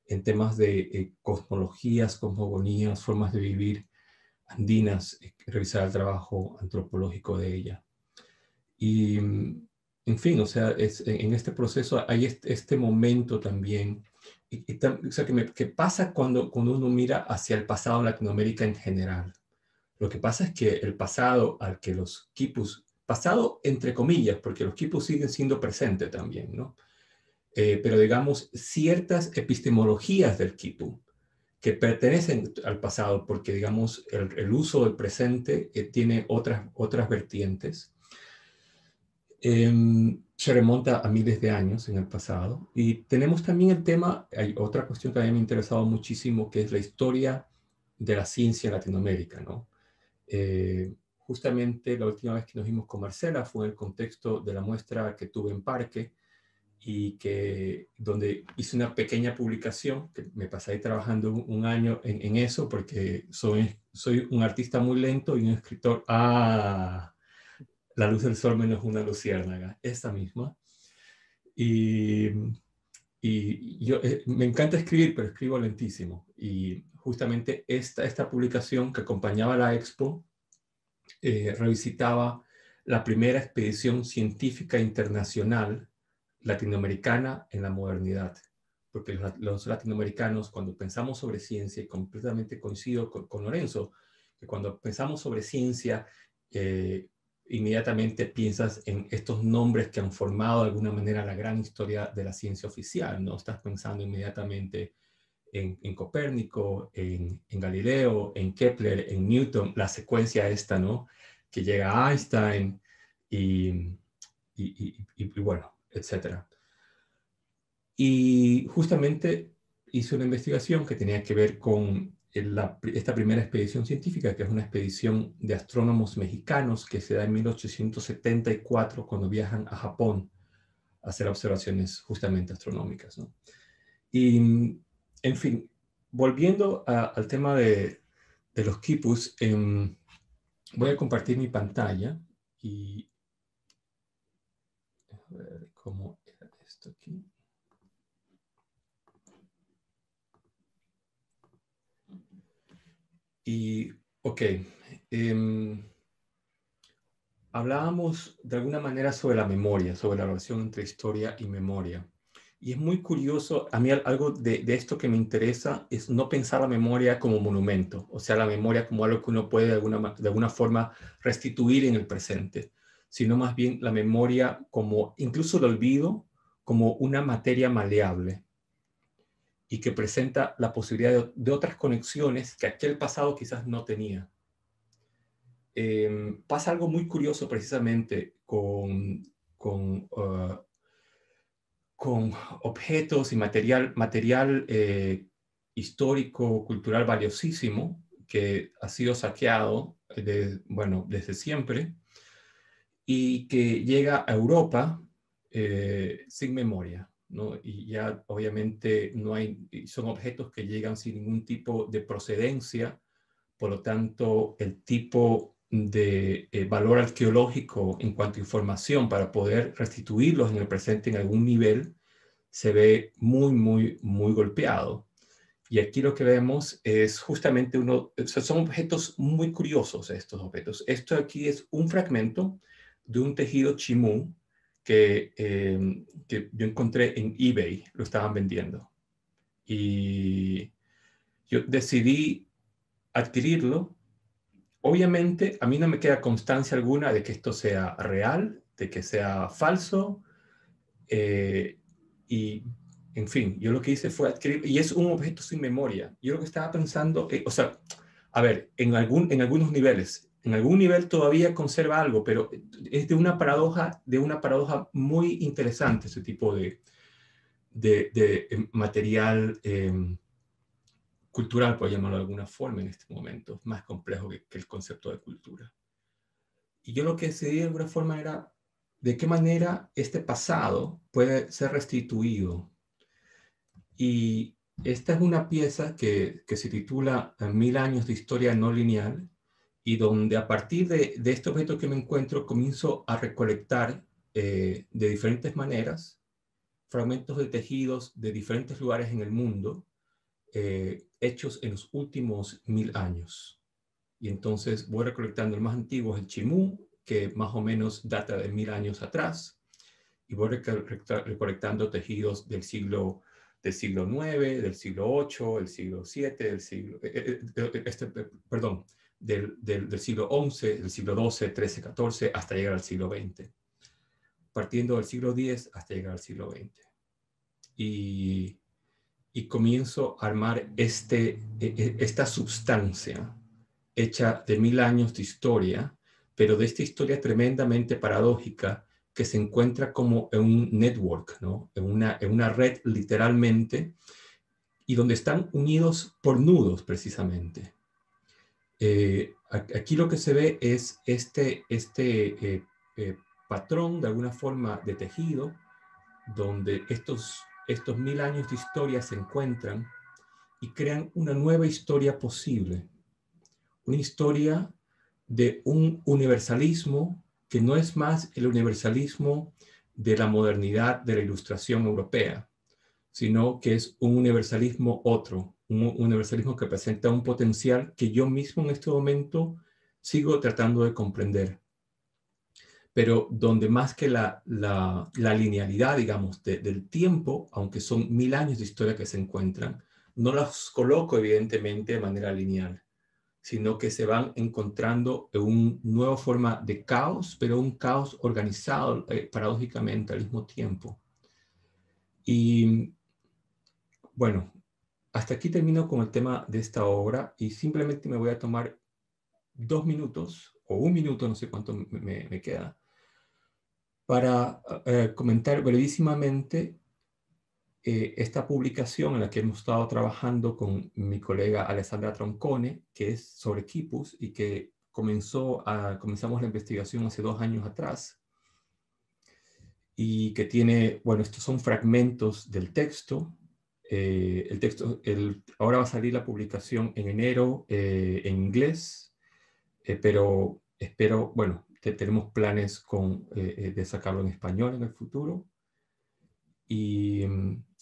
en temas de cosmologías, cosmogonías, formas de vivir andinas, revisar el trabajo antropológico de ella. Y, en fin, o sea, en este proceso hay este momento también, o sea, que pasa cuando uno mira hacia el pasado de Latinoamérica en general. Lo que pasa es que el pasado al que los quipus, pasado entre comillas, porque los quipus siguen siendo presentes también, ¿no? Pero digamos, ciertas epistemologías del quipu que pertenecen al pasado, porque digamos, el uso del presente tiene otras vertientes. Se remonta a miles de años en el pasado. Y tenemos también el tema, hay otra cuestión que a mí me ha interesado muchísimo, que es la historia de la ciencia en Latinoamérica, ¿no? Justamente la última vez que nos vimos con Marcela fue en el contexto de la muestra que tuve en Parque, y donde hice una pequeña publicación, que me pasé ahí trabajando un año en eso, porque soy un artista muy lento y un escritor. La luz del sol menos una luciérnaga, esta misma. Y yo me encanta escribir, pero escribo lentísimo. Y justamente esta publicación que acompañaba la expo revisitaba la primera expedición científica internacional latinoamericana en la modernidad. Porque los latinoamericanos, cuando pensamos sobre ciencia, y completamente coincido con Lorenzo, que cuando pensamos sobre ciencia, inmediatamente piensas en estos nombres que han formado de alguna manera la gran historia de la ciencia oficial, ¿no? Estás pensando inmediatamente en Copérnico, en Galileo, en Kepler, en Newton, la secuencia esta, ¿no? Que llega a Einstein y bueno, etcétera. Y justamente hice una investigación que tenía que ver con esta primera expedición científica, que es una expedición de astrónomos mexicanos que se da en 1874 cuando viajan a Japón a hacer observaciones justamente astronómicas, ¿no? Y, en fin, volviendo al tema de los quipus, voy a compartir mi pantalla y a ver cómo era esto aquí. Y, ok, hablábamos de alguna manera sobre la memoria, sobre la relación entre historia y memoria. Y es muy curioso, a mí algo de esto que me interesa es no pensar la memoria como monumento, o sea, la memoria como algo que uno puede de alguna forma restituir en el presente, sino más bien la memoria como, incluso el olvido, como una materia maleable y que presenta la posibilidad de otras conexiones que aquel pasado quizás no tenía. Pasa algo muy curioso precisamente con objetos y material histórico, cultural valiosísimo que ha sido saqueado desde siempre y que llega a Europa sin memoria, ¿no? Y ya obviamente son objetos que llegan sin ningún tipo de procedencia, por lo tanto el tipo de valor arqueológico en cuanto a información para poder restituirlos en el presente en algún nivel se ve muy, muy, muy golpeado. Y aquí lo que vemos es justamente son objetos muy curiosos estos objetos. Esto aquí es un fragmento de un tejido chimú que yo encontré en eBay, lo estaban vendiendo. Y yo decidí adquirirlo. Obviamente, a mí no me queda constancia alguna de que esto sea real, de que sea falso, y, en fin, yo lo que hice fue adquirir, y es un objeto sin memoria. Yo lo que estaba pensando, o sea, a ver, en algunos niveles, en algún nivel todavía conserva algo, pero es de una paradoja muy interesante ese tipo de material cultural, por llamarlo de alguna forma en este momento, más complejo que el concepto de cultura. Y yo lo que decidí de alguna forma era de qué manera este pasado puede ser restituido. Y esta es una pieza que se titula 1000 años de historia no lineal, y donde a partir de este objeto que me encuentro comienzo a recolectar de diferentes maneras fragmentos de tejidos de diferentes lugares en el mundo hechos en los últimos 1000 años. Y entonces voy recolectando el más antiguo, es el chimú, que más o menos data de 1000 años atrás, y voy recolectando tejidos del siglo IX, del siglo VIII, del siglo VII, del siglo XI, del siglo XII, XIII, XIV, hasta llegar al siglo XX, partiendo del siglo X hasta llegar al siglo XX. Y comienzo a armar esta substancia hecha de 1000 años de historia, pero de esta historia tremendamente paradójica que se encuentra como en un network, ¿no? en una red literalmente, y donde están unidos por nudos precisamente. aquí lo que se ve es este patrón de alguna forma de tejido, donde estos 1000 años de historia se encuentran y crean una nueva historia posible. Una historia de un universalismo que no es más el universalismo de la modernidad de la Ilustración europea, sino que es un universalismo otro, un universalismo que presenta un potencial que yo mismo en este momento sigo tratando de comprender, pero donde más que la linealidad, digamos, del tiempo, aunque son 1000 años de historia que se encuentran, no las coloco evidentemente de manera lineal, sino que se van encontrando en una nueva forma de caos, pero un caos organizado paradójicamente al mismo tiempo. Y bueno, hasta aquí termino con el tema de esta obra y simplemente me voy a tomar 2 minutos o 1 minuto, no sé cuánto me queda, para comentar brevísimamente esta publicación en la que hemos estado trabajando con mi colega Alessandra Troncone, que es sobre quipus y que comenzamos la investigación hace 2 años atrás y que tiene, bueno, estos son fragmentos del texto. El texto, ahora va a salir la publicación en enero en inglés, pero espero, bueno, tenemos planes de sacarlo en español en el futuro. Y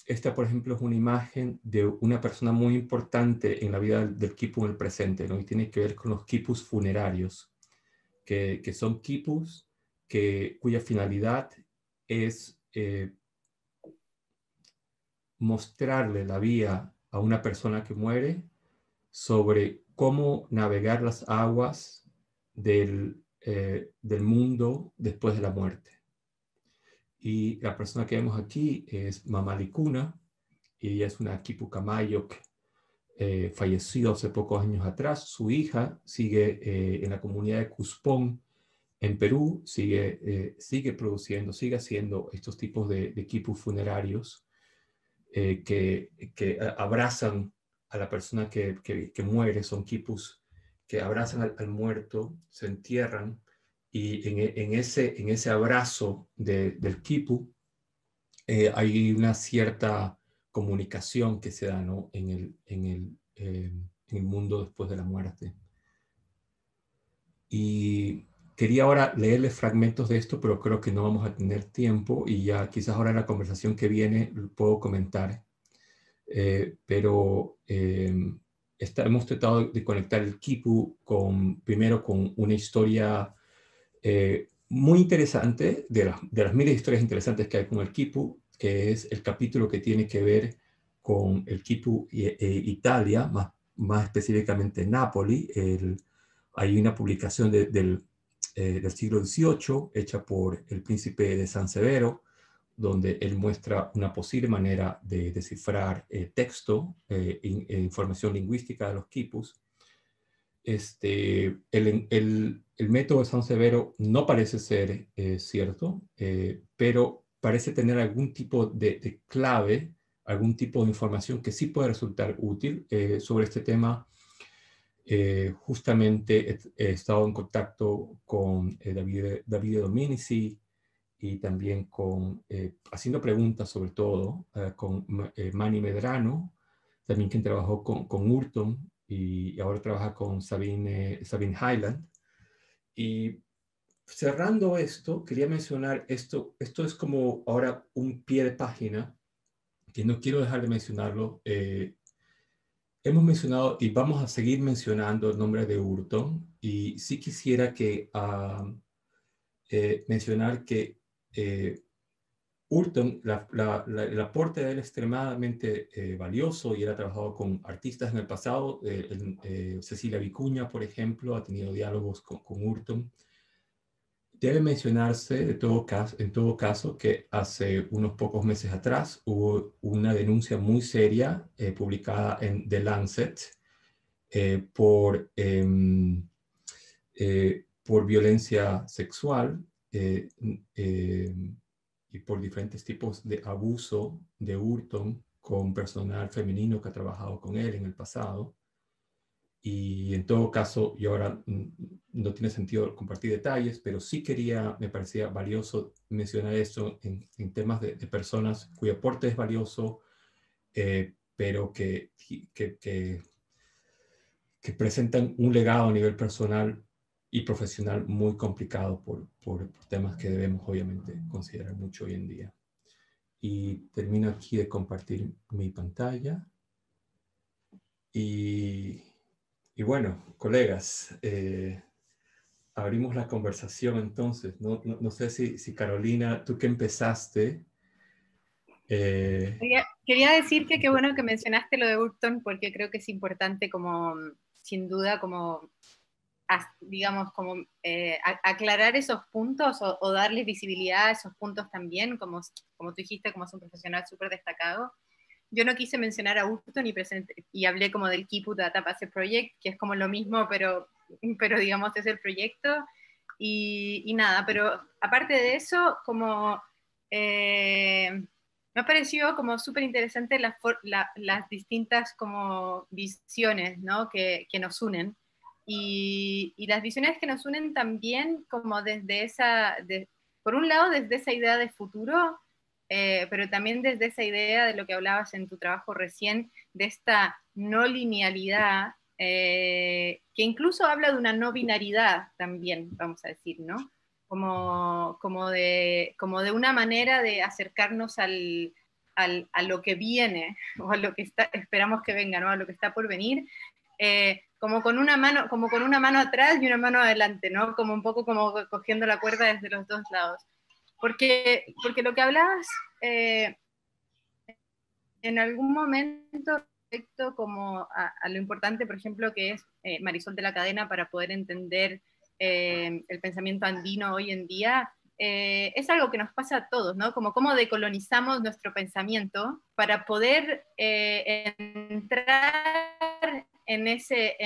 esta, por ejemplo, es una imagen de una persona muy importante en la vida del quipu en el presente, ¿no? Y tiene que ver con los quipus funerarios, que son quipus cuya finalidad es mostrarle la vía a una persona que muere sobre cómo navegar las aguas del mundo después de la muerte. Y la persona que vemos aquí es Mamalicuna, y ella es una quipu camayo que falleció hace pocos años atrás. Su hija sigue en la comunidad de Cuspón, en Perú, sigue produciendo, sigue haciendo estos tipos de quipus funerarios que abrazan a la persona que muere. Son quipus que abrazan al muerto, se entierran, y en ese abrazo del quipu hay una cierta comunicación que se da, ¿no? en el mundo después de la muerte. Y quería ahora leerles fragmentos de esto, pero creo que no vamos a tener tiempo y ya quizás ahora en la conversación que viene puedo comentar. Pero hemos tratado de conectar el quipu primero con una historia muy interesante, de las miles de historias interesantes que hay con el quipu, que es el capítulo que tiene que ver con el quipu Italia, más específicamente Nápoli. Hay una publicación del siglo XVIII hecha por el príncipe de San Severo, donde él muestra una posible manera de descifrar texto e información lingüística de los quipus. El método de San Severo no parece ser cierto, pero parece tener algún tipo de clave, algún tipo de información que sí puede resultar útil sobre este tema. Justamente he estado en contacto con Davide Dominici y también haciendo preguntas sobre todo con Manny Medrano, también quien trabajó con Hurton y ahora trabaja con Sabine Highland. Y cerrando esto, quería mencionar esto es como ahora un pie de página, que no quiero dejar de mencionarlo. Hemos mencionado y vamos a seguir mencionando el nombre de Hurton, y sí quisiera mencionar que Hurton, el aporte de él es extremadamente valioso, y él ha trabajado con artistas en el pasado. Cecilia Vicuña, por ejemplo, ha tenido diálogos con Hurton. Debe mencionarse en todo caso que hace unos pocos meses atrás hubo una denuncia muy seria publicada en The Lancet por violencia sexual y por diferentes tipos de abuso de Hurton con personal femenino que ha trabajado con él en el pasado. Y en todo caso, y ahora no tiene sentido compartir detalles, pero sí me parecía valioso mencionar esto en temas de personas cuyo aporte es valioso, pero que presentan un legado a nivel personal y profesional muy complicado por temas que debemos obviamente considerar mucho hoy en día. Y termino aquí de compartir mi pantalla. Y bueno, colegas, abrimos la conversación entonces. No sé si Carolina, tú que empezaste. Quería decir que qué bueno que mencionaste lo de Burton, porque creo que es importante como, sin duda, como, digamos, como aclarar esos puntos o darles visibilidad a esos puntos también, como tú dijiste, como es un profesional súper destacado. Yo no quise mencionar a Burton y hablé como del Kiput Database Project, que es como lo mismo, pero digamos es el proyecto. Y nada, pero aparte de eso, como me ha parecido como súper interesante las distintas como visiones, ¿no? que nos unen. Y las visiones que nos unen también como desde por un lado desde esa idea de futuro, pero también desde esa idea de lo que hablabas en tu trabajo recién, de esta no linealidad, que incluso habla de una no binaridad también, vamos a decir, ¿no? Como de una manera de acercarnos a lo que viene, o a lo que esperamos que venga, ¿no? A lo que está por venir, como con una mano atrás y una mano adelante, ¿no? Como un poco como cogiendo la cuerda desde los dos lados. Porque lo que hablabas en algún momento respecto como a lo importante, por ejemplo, que es Marisol de la Cadena para poder entender el pensamiento andino hoy en día, es algo que nos pasa a todos, ¿no? Como cómo decolonizamos nuestro pensamiento para poder entrar en ese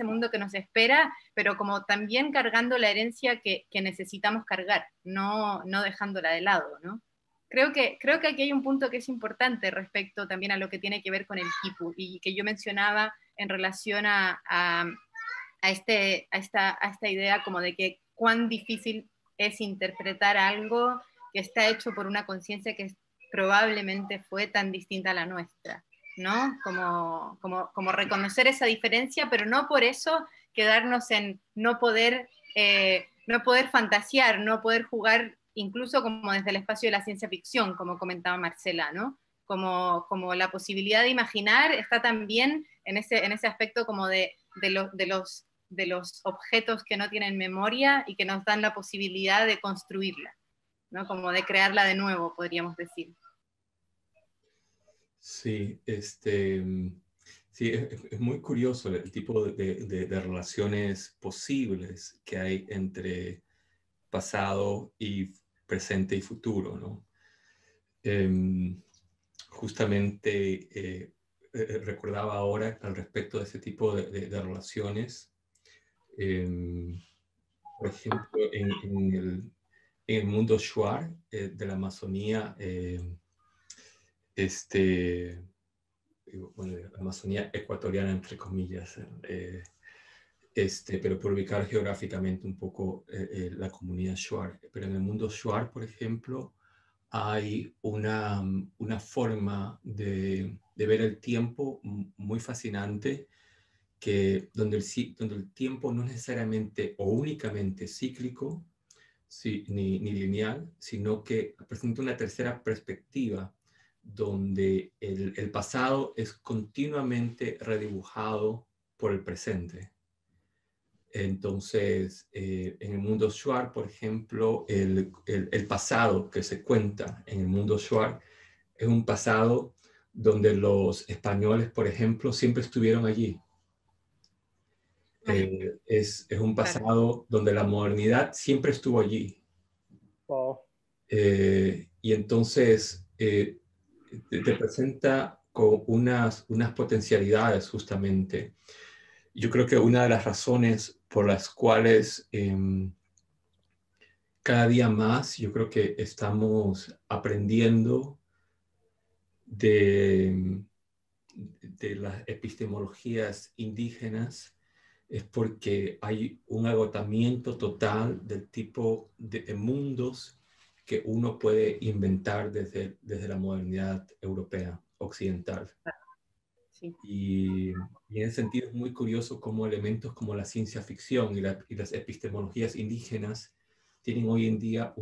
mundo que nos espera, pero como también cargando la herencia que necesitamos cargar, no dejándola de lado, ¿no? Creo que aquí hay un punto que es importante respecto también a lo que tiene que ver con el Kipu y que yo mencionaba en relación a esta idea como de que cuán difícil es interpretar algo que está hecho por una conciencia que probablemente fue tan distinta a la nuestra, ¿no? Como reconocer esa diferencia, pero no por eso quedarnos en no poder fantasear, no poder jugar incluso como desde el espacio de la ciencia ficción, como comentaba Marcela, ¿no? Como la posibilidad de imaginar está también en ese aspecto como de los objetos que no tienen memoria y que nos dan la posibilidad de construirla, ¿no? Como de crearla de nuevo, podríamos decir. Sí, sí, es muy curioso el tipo de relaciones posibles que hay entre pasado y presente y futuro, ¿no? Justamente recordaba ahora al respecto de ese tipo de relaciones, por ejemplo, en el mundo Shuar de la Amazonía, bueno, la Amazonía ecuatoriana, entre comillas, pero por ubicar geográficamente un poco la comunidad Shuar. Pero en el mundo Shuar, por ejemplo, hay una forma de ver el tiempo muy fascinante, donde el tiempo no es necesariamente o únicamente cíclico, sí, ni lineal, sino que presenta una tercera perspectiva donde el pasado es continuamente redibujado por el presente. Entonces, en el mundo Shuar, por ejemplo, el pasado que se cuenta en el mundo Shuar es un pasado donde los españoles, por ejemplo, siempre estuvieron allí. Es un pasado donde la modernidad siempre estuvo allí. Wow. Y entonces te presenta con unas potencialidades justamente. Yo creo que una de las razones por las cuales cada día más yo creo que estamos aprendiendo de de las epistemologías indígenas es porque hay un agotamiento total del tipo de mundos que uno puede inventar desde la modernidad europea, occidental. Sí. Y en ese sentido es muy curioso cómo elementos como la ciencia ficción y las epistemologías indígenas tienen hoy en día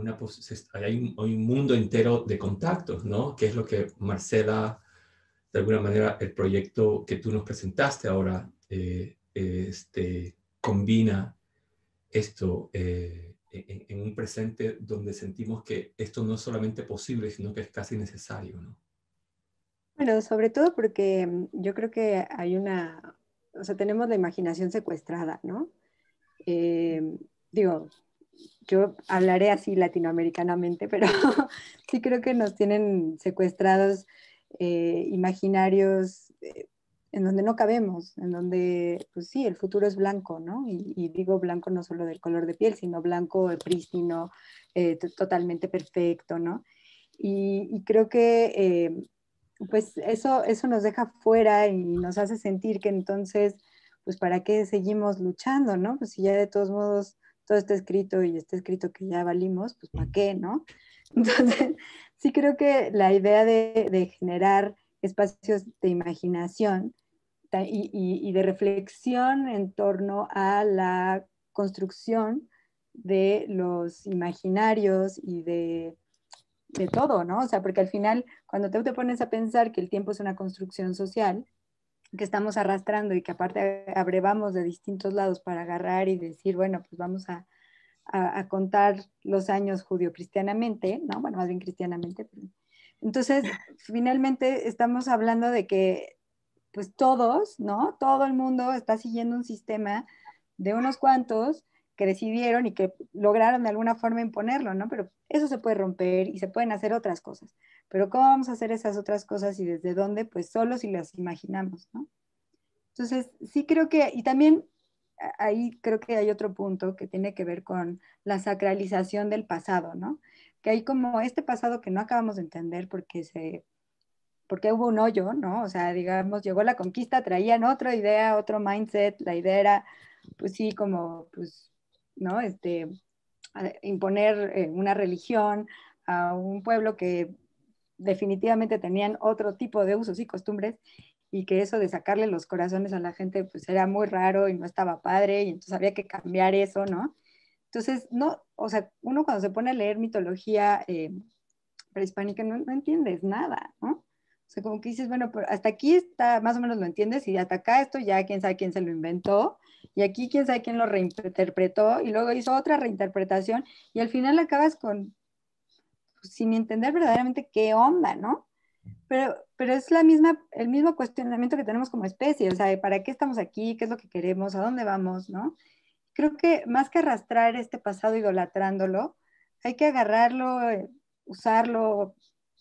hay un mundo entero de contactos, ¿no? Que es lo que Marcela, de alguna manera, el proyecto que tú nos presentaste ahora, combina esto en un presente donde sentimos que esto no es solamente posible, sino que es casi necesario, ¿no? Bueno, sobre todo porque yo creo que o sea, tenemos la imaginación secuestrada, ¿no? Eh, digo, yo hablaré así latinoamericanamente, pero sí creo que nos tienen secuestrados imaginarios en donde no cabemos, en donde, pues sí, el futuro es blanco, ¿no? Y digo blanco no solo del color de piel, sino blanco, prístino, totalmente perfecto, ¿no? Y creo que pues eso nos deja fuera y nos hace sentir que entonces, pues ¿para qué seguimos luchando, no? Pues si ya de todos modos todo está escrito y está escrito que ya valimos, pues ¿para qué, no? Entonces, sí creo que la idea de generar espacios de imaginación y de reflexión en torno a la construcción de los imaginarios y de todo, ¿no? O sea, porque al final, cuando te pones a pensar que el tiempo es una construcción social, que estamos arrastrando y que aparte abrevamos de distintos lados para agarrar y decir, bueno, pues vamos a contar los años judio-cristianamente, ¿no? Bueno, más bien cristianamente. Pero... Entonces, finalmente estamos hablando de que, pues todos, ¿no? Todo el mundo está siguiendo un sistema de unos cuantos que decidieron y que lograron de alguna forma imponerlo, ¿no? Pero eso se puede romper y se pueden hacer otras cosas. Pero ¿cómo vamos a hacer esas otras cosas y desde dónde? Pues solo si las imaginamos, ¿no? Entonces, sí creo que, y también ahí creo que hay otro punto que tiene que ver con la sacralización del pasado, ¿no? Que hay como este pasado que no acabamos de entender porque hubo un hoyo, ¿no? O sea, digamos, llegó la conquista, traían otra idea, otro mindset, la idea era, pues sí, como, pues, ¿no? Imponer una religión a un pueblo que definitivamente tenían otro tipo de usos y costumbres y que eso de sacarle los corazones a la gente pues era muy raro y no estaba padre y entonces había que cambiar eso, ¿no? Entonces, no, o sea, uno cuando se pone a leer mitología prehispánica no entiendes nada, ¿no? O sea, como que dices, bueno, pero hasta aquí está, más o menos lo entiendes y hasta acá esto ya quién sabe quién se lo inventó y aquí quién sabe quién lo reinterpretó y luego hizo otra reinterpretación y al final acabas con, pues, sin entender verdaderamente qué onda, ¿no? Pero es el mismo cuestionamiento que tenemos como especie, o sea, ¿para qué estamos aquí? ¿Qué es lo que queremos? ¿A dónde vamos? ¿No? Creo que más que arrastrar este pasado idolatrándolo, hay que agarrarlo, usarlo,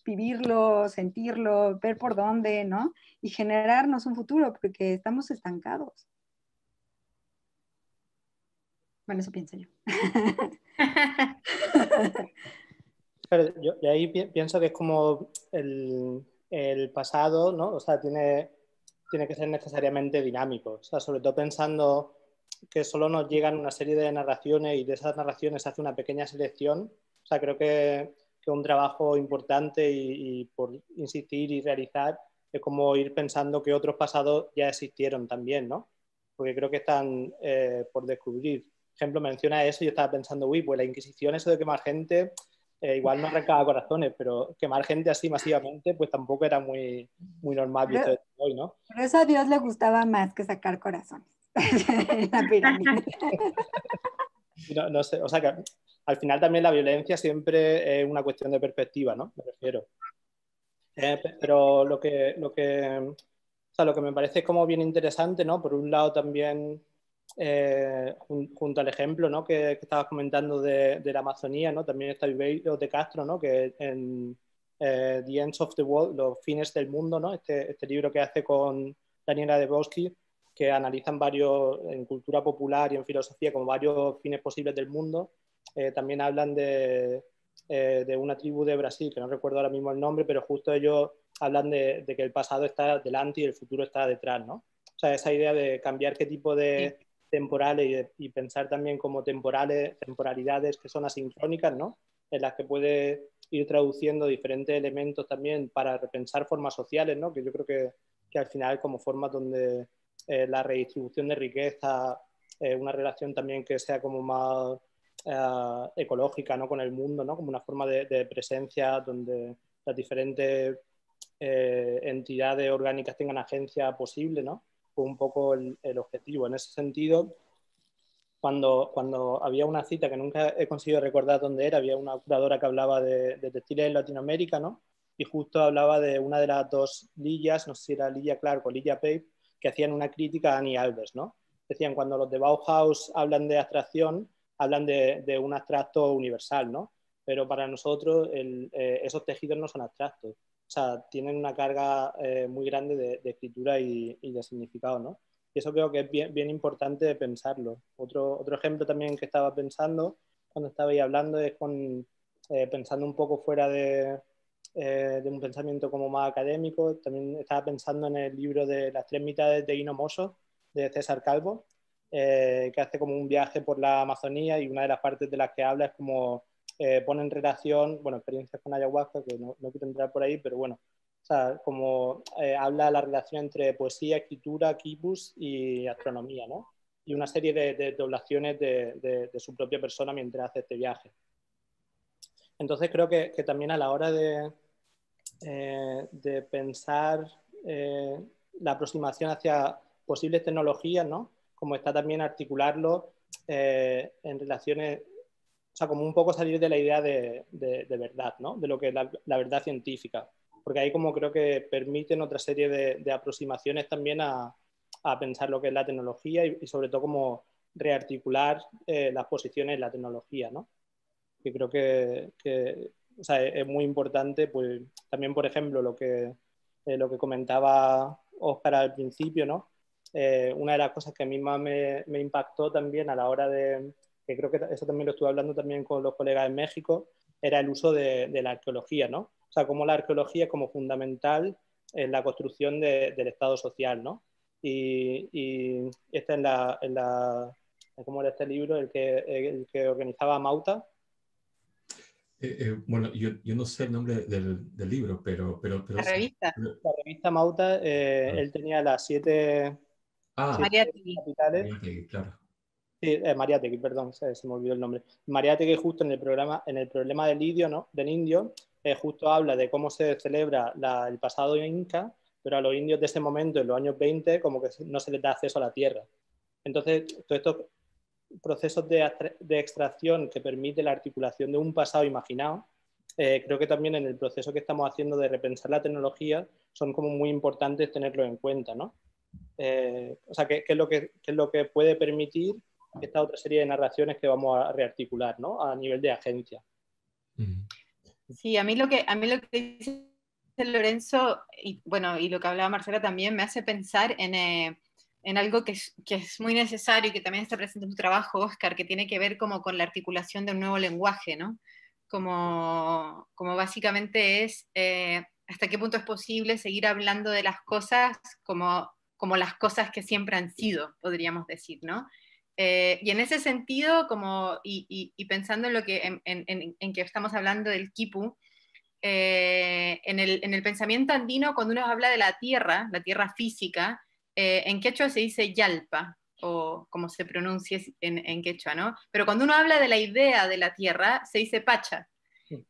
vivirlo, sentirlo, ver por dónde, ¿no? Y generarnos un futuro, porque estamos estancados. Bueno, eso pienso yo. Pero yo ahí pienso que es como el pasado, ¿no? O sea, tiene que ser necesariamente dinámico. O sea, sobre todo pensando que solo nos llegan una serie de narraciones y de esas narraciones se hace una pequeña selección. O sea, creo que un trabajo importante y por insistir y realizar es como ir pensando que otros pasados ya existieron también, ¿no? Porque creo que están por descubrir. Por ejemplo, menciona eso y yo estaba pensando, uy, pues la Inquisición, eso de quemar gente, igual no arrancaba corazones, pero quemar gente así masivamente, pues tampoco era muy, muy normal visto desde hoy, ¿no? Por eso a Dios le gustaba más que sacar corazones en la pirámide. No sé, o sea que al final también la violencia siempre es una cuestión de perspectiva, ¿no? Me refiero. Pero lo que me parece como bien interesante, ¿no? Por un lado también, junto al ejemplo, ¿no? que estabas comentando de la Amazonía, ¿no? También está Viveiro de Castro, ¿no? Que en The Ends of the World, los fines del mundo, ¿no? Este libro que hace con Daniela Debowski, que analizan varios, en cultura popular y en filosofía, como varios fines posibles del mundo. También hablan de una tribu de Brasil, que no recuerdo ahora mismo el nombre, pero justo ellos hablan de que el pasado está delante y el futuro está detrás, ¿no? O sea, esa idea de cambiar qué tipo de temporales y pensar también como temporalidades que son asincrónicas, ¿no? En las que puede ir traduciendo diferentes elementos también para repensar formas sociales, ¿no? Que yo creo que al final como formas donde la redistribución de riqueza, una relación también que sea como más ecológica, ¿no? Con el mundo, ¿no? Como una forma de presencia donde las diferentes entidades orgánicas tengan agencia posible, ¿no? Fue un poco el objetivo. En ese sentido, cuando había una cita que nunca he conseguido recordar dónde era, había una curadora que hablaba de textiles en Latinoamérica, ¿no? Y justo hablaba de una de las dos Lillas, no sé si era Lilla Clark o Lilla Pape, que hacían una crítica a Annie Albers, ¿no? Decían, cuando los de Bauhaus hablan de abstracción, hablan de un abstracto universal, ¿no? Pero para nosotros esos tejidos no son abstractos. O sea, tienen una carga muy grande de escritura y de significado, ¿no? Y eso creo que es bien importante pensarlo. Otro ejemplo también que estaba pensando cuando estabais hablando es pensando un poco fuera de un pensamiento como más académico. También estaba pensando en el libro de Las tres mitades de Ino Mosso, de César Calvo, que hace como un viaje por la Amazonía y una de las partes de las que habla es como pone en relación, bueno, experiencias con ayahuasca, que no quiero entrar por ahí, pero bueno, o sea, como habla la relación entre poesía, escritura, quipus y astronomía, ¿no? Y una serie de doblaciones de su propia persona mientras hace este viaje. Entonces creo que también a la hora de pensar la aproximación hacia posibles tecnologías, ¿no? Como está también articularlo en relaciones, o sea, como un poco salir de la idea de verdad, ¿no? De lo que es la verdad científica, porque ahí como creo que permiten otra serie de aproximaciones también a pensar lo que es la tecnología y sobre todo como rearticular las posiciones en la tecnología, ¿no? Que creo que o sea, es muy importante, pues también, por ejemplo, lo que comentaba Óscar al principio, ¿no? Una de las cosas que a mí más me impactó también a la hora que creo que eso también lo estuve hablando también con los colegas en México, era el uso de la arqueología, ¿no? O sea, cómo la arqueología es como fundamental en la construcción del Estado social, ¿no? Y esta ¿cómo era este libro? El que organizaba Mauta. Bueno, yo no sé el nombre del libro, pero La revista. La revista Mauta, él tenía las siete Mariátegui. capitales. Mariátegui, claro. Sí, Mariátegui, perdón, se me olvidó el nombre. Mariátegui justo en el problema del indio, ¿no? Del indio, justo habla de cómo se celebra el pasado inca, pero a los indios de ese momento, en los años 20, como que no se les da acceso a la tierra. Entonces, todos estos procesos de extracción que permite la articulación de un pasado imaginado, creo que también en el proceso que estamos haciendo de repensar la tecnología son como muy importantes tenerlo en cuenta, ¿no? O sea, ¿qué es lo que puede permitir esta otra serie de narraciones que vamos a rearticular, ¿no? A nivel de agencia. Sí, a mí lo que dice Lorenzo, y bueno, y lo que hablaba Marcela también, me hace pensar en algo que es muy necesario y que también está presente en tu trabajo, Óscar, que tiene que ver como con la articulación de un nuevo lenguaje, ¿no? Como básicamente es hasta qué punto es posible seguir hablando de las cosas como las cosas que siempre han sido, podríamos decir, ¿no? Y en ese sentido, y pensando en lo que, en que estamos hablando del quipu, en el pensamiento andino, cuando uno habla de la tierra física, en quechua se dice yalpa, o como se pronuncia en quechua, ¿no? Pero cuando uno habla de la idea de la tierra, se dice pacha.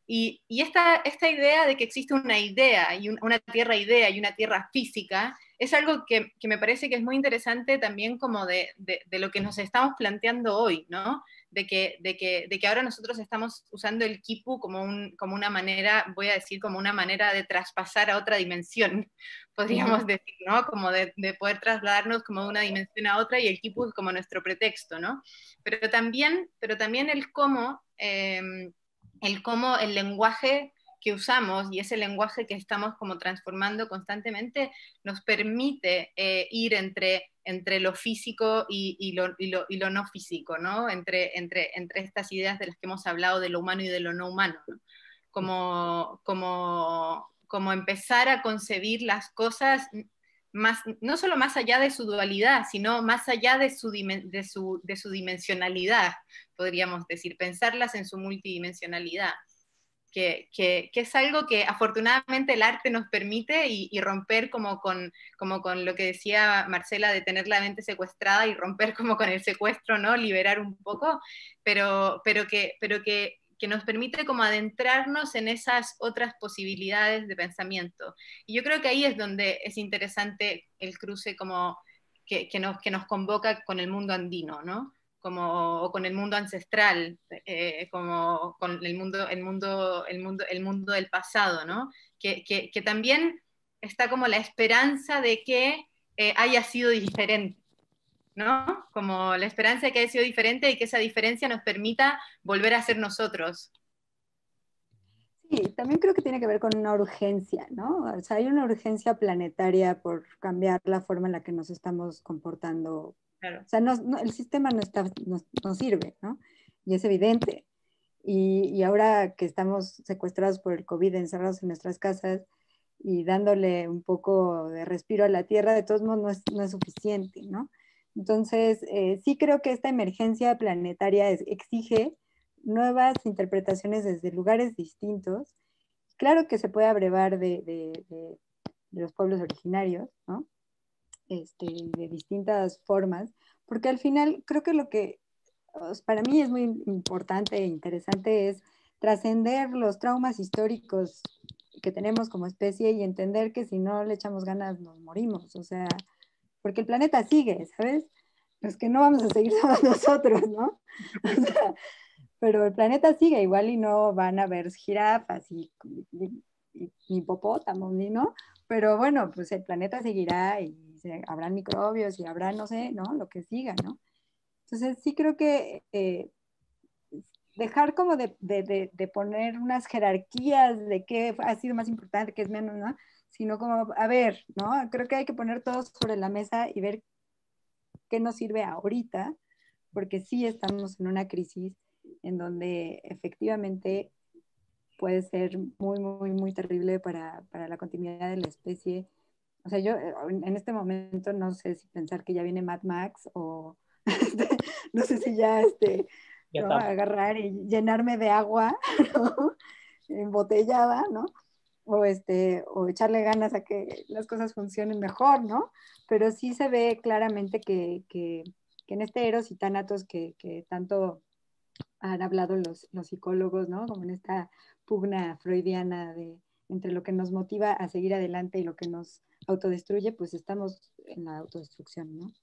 Y esta idea de que existe una idea, y una tierra idea y una tierra física, es algo que me parece que es muy interesante también como de lo que nos estamos planteando hoy, ¿no? De que ahora nosotros estamos usando el quipu como una manera, voy a decir, como una manera de traspasar a otra dimensión, podríamos decir, ¿no? Como de poder trasladarnos como de una dimensión a otra, y el quipu es como nuestro pretexto, ¿no? Pero también el cómo el lenguaje que usamos y ese lenguaje que estamos como transformando constantemente nos permite ir entre lo físico y lo no físico, ¿no? Entre estas ideas de las que hemos hablado de lo humano y de lo no humano, ¿no? Como como empezar a concebir las cosas más, no solo más allá de su dualidad, sino más allá de su dimensionalidad, podríamos decir, pensarlas en su multidimensionalidad. Que es algo que afortunadamente el arte nos permite y romper como con lo que decía Marcela de tener la mente secuestrada y romper como con el secuestro, ¿no? Liberar un poco, pero que nos permite como adentrarnos en esas otras posibilidades de pensamiento. Y yo creo que ahí es donde es interesante el cruce como que nos convoca con el mundo andino, ¿no? O con el mundo ancestral, como con el mundo del pasado, ¿no? Que también está como la esperanza de que haya sido diferente, ¿no? Como la esperanza de que haya sido diferente y que esa diferencia nos permita volver a ser nosotros. Sí, también creo que tiene que ver con una urgencia, ¿no? O sea, hay una urgencia planetaria por cambiar la forma en la que nos estamos comportando. Claro. O sea, el sistema no sirve, ¿no? Y es evidente. Y ahora que estamos secuestrados por el COVID, encerrados en nuestras casas y dándole un poco de respiro a la Tierra, de todos modos no es suficiente, ¿no? Entonces, sí creo que esta emergencia planetaria exige nuevas interpretaciones desde lugares distintos. Claro que se puede abrevar de los pueblos originarios, ¿no? De distintas formas, porque al final creo que lo que para mí es muy importante e interesante es trascender los traumas históricos que tenemos como especie y entender que si no le echamos ganas nos morimos, o sea, porque el planeta sigue, ¿sabes? Los que no vamos a seguir somos nosotros, ¿no? O sea, pero el planeta sigue igual y no van a haber jirafas y hipopótamos, ¿no? Pero bueno, pues el planeta seguirá y habrán microbios y habrá, no sé, ¿no? Lo que siga, ¿no? Entonces sí creo que dejar como de poner unas jerarquías de qué ha sido más importante, qué es menos, ¿no? Sino como, a ver, ¿no? Creo que hay que poner todo sobre la mesa y ver qué nos sirve ahorita, porque sí estamos en una crisis en donde efectivamente puede ser muy, muy, muy terrible para la continuidad de la especie. O sea, yo en este momento no sé si pensar que ya viene Mad Max o no sé si ya, ¿no? Agarrar y llenarme de agua, ¿no? Embotellada, ¿no? O echarle ganas a que las cosas funcionen mejor, ¿no? Pero sí se ve claramente que en este Eros y Tánatos que tanto han hablado los psicólogos, ¿no? Como en esta pugna freudiana entre lo que nos motiva a seguir adelante y lo que nos autodestruye, pues estamos en la autodestrucción, ¿no?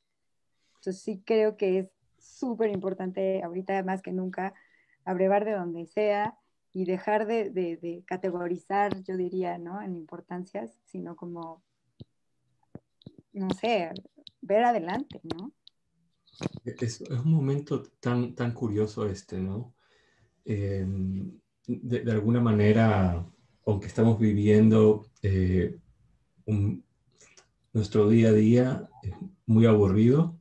Entonces sí creo que es súper importante ahorita más que nunca abrevar de donde sea y dejar de categorizar, yo diría, ¿no? En importancias, sino como, no sé, ver adelante, ¿no? Es un momento tan, tan curioso ¿no? De alguna manera, aunque estamos viviendo nuestro día a día es muy aburrido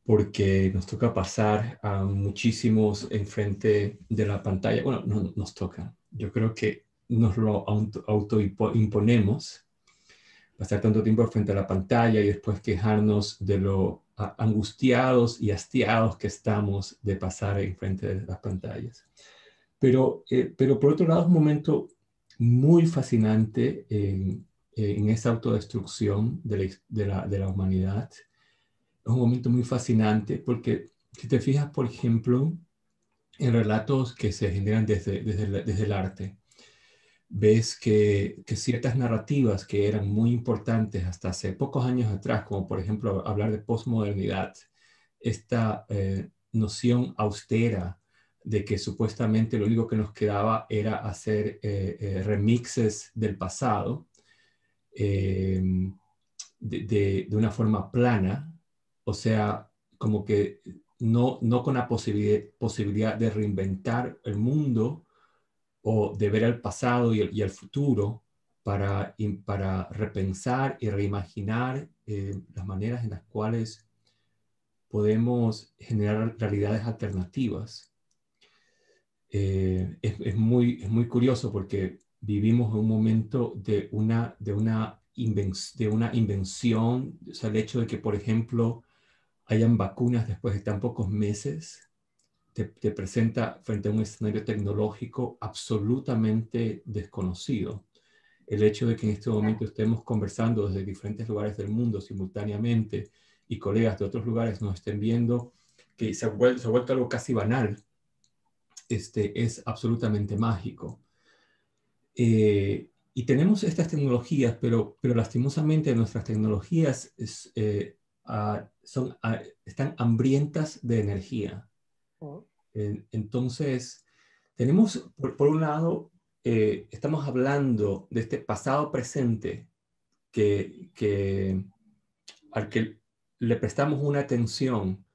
porque nos toca pasar a muchísimos enfrente de la pantalla. Bueno, no nos toca. Yo creo que nos lo autoimponemos, pasar tanto tiempo frente a la pantalla y después quejarnos de lo angustiados y hastiados que estamos de pasar enfrente de las pantallas. Pero por otro lado es un momento muy fascinante en esa autodestrucción de la humanidad. Es un momento muy fascinante porque si te fijas, por ejemplo, en relatos que se generan desde el arte, ves que ciertas narrativas que eran muy importantes hasta hace pocos años atrás, como por ejemplo hablar de posmodernidad, esta noción austera de que supuestamente lo único que nos quedaba era hacer remixes del pasado de una forma plana, o sea, como que no con la posibilidad de reinventar el mundo o de ver el pasado y el futuro para repensar y reimaginar las maneras en las cuales podemos generar realidades alternativas. Es muy curioso porque vivimos en un momento de una invención, o sea, el hecho de que, por ejemplo, hayan vacunas después de tan pocos meses, te presenta frente a un escenario tecnológico absolutamente desconocido. El hecho de que en este momento estemos conversando desde diferentes lugares del mundo simultáneamente y colegas de otros lugares nos estén viendo, que se ha vuelto algo casi banal, es absolutamente mágico. Y tenemos estas tecnologías, pero lastimosamente nuestras tecnologías están hambrientas de energía. Entonces, tenemos, por un lado, estamos hablando de este pasado presente al que le prestamos una atención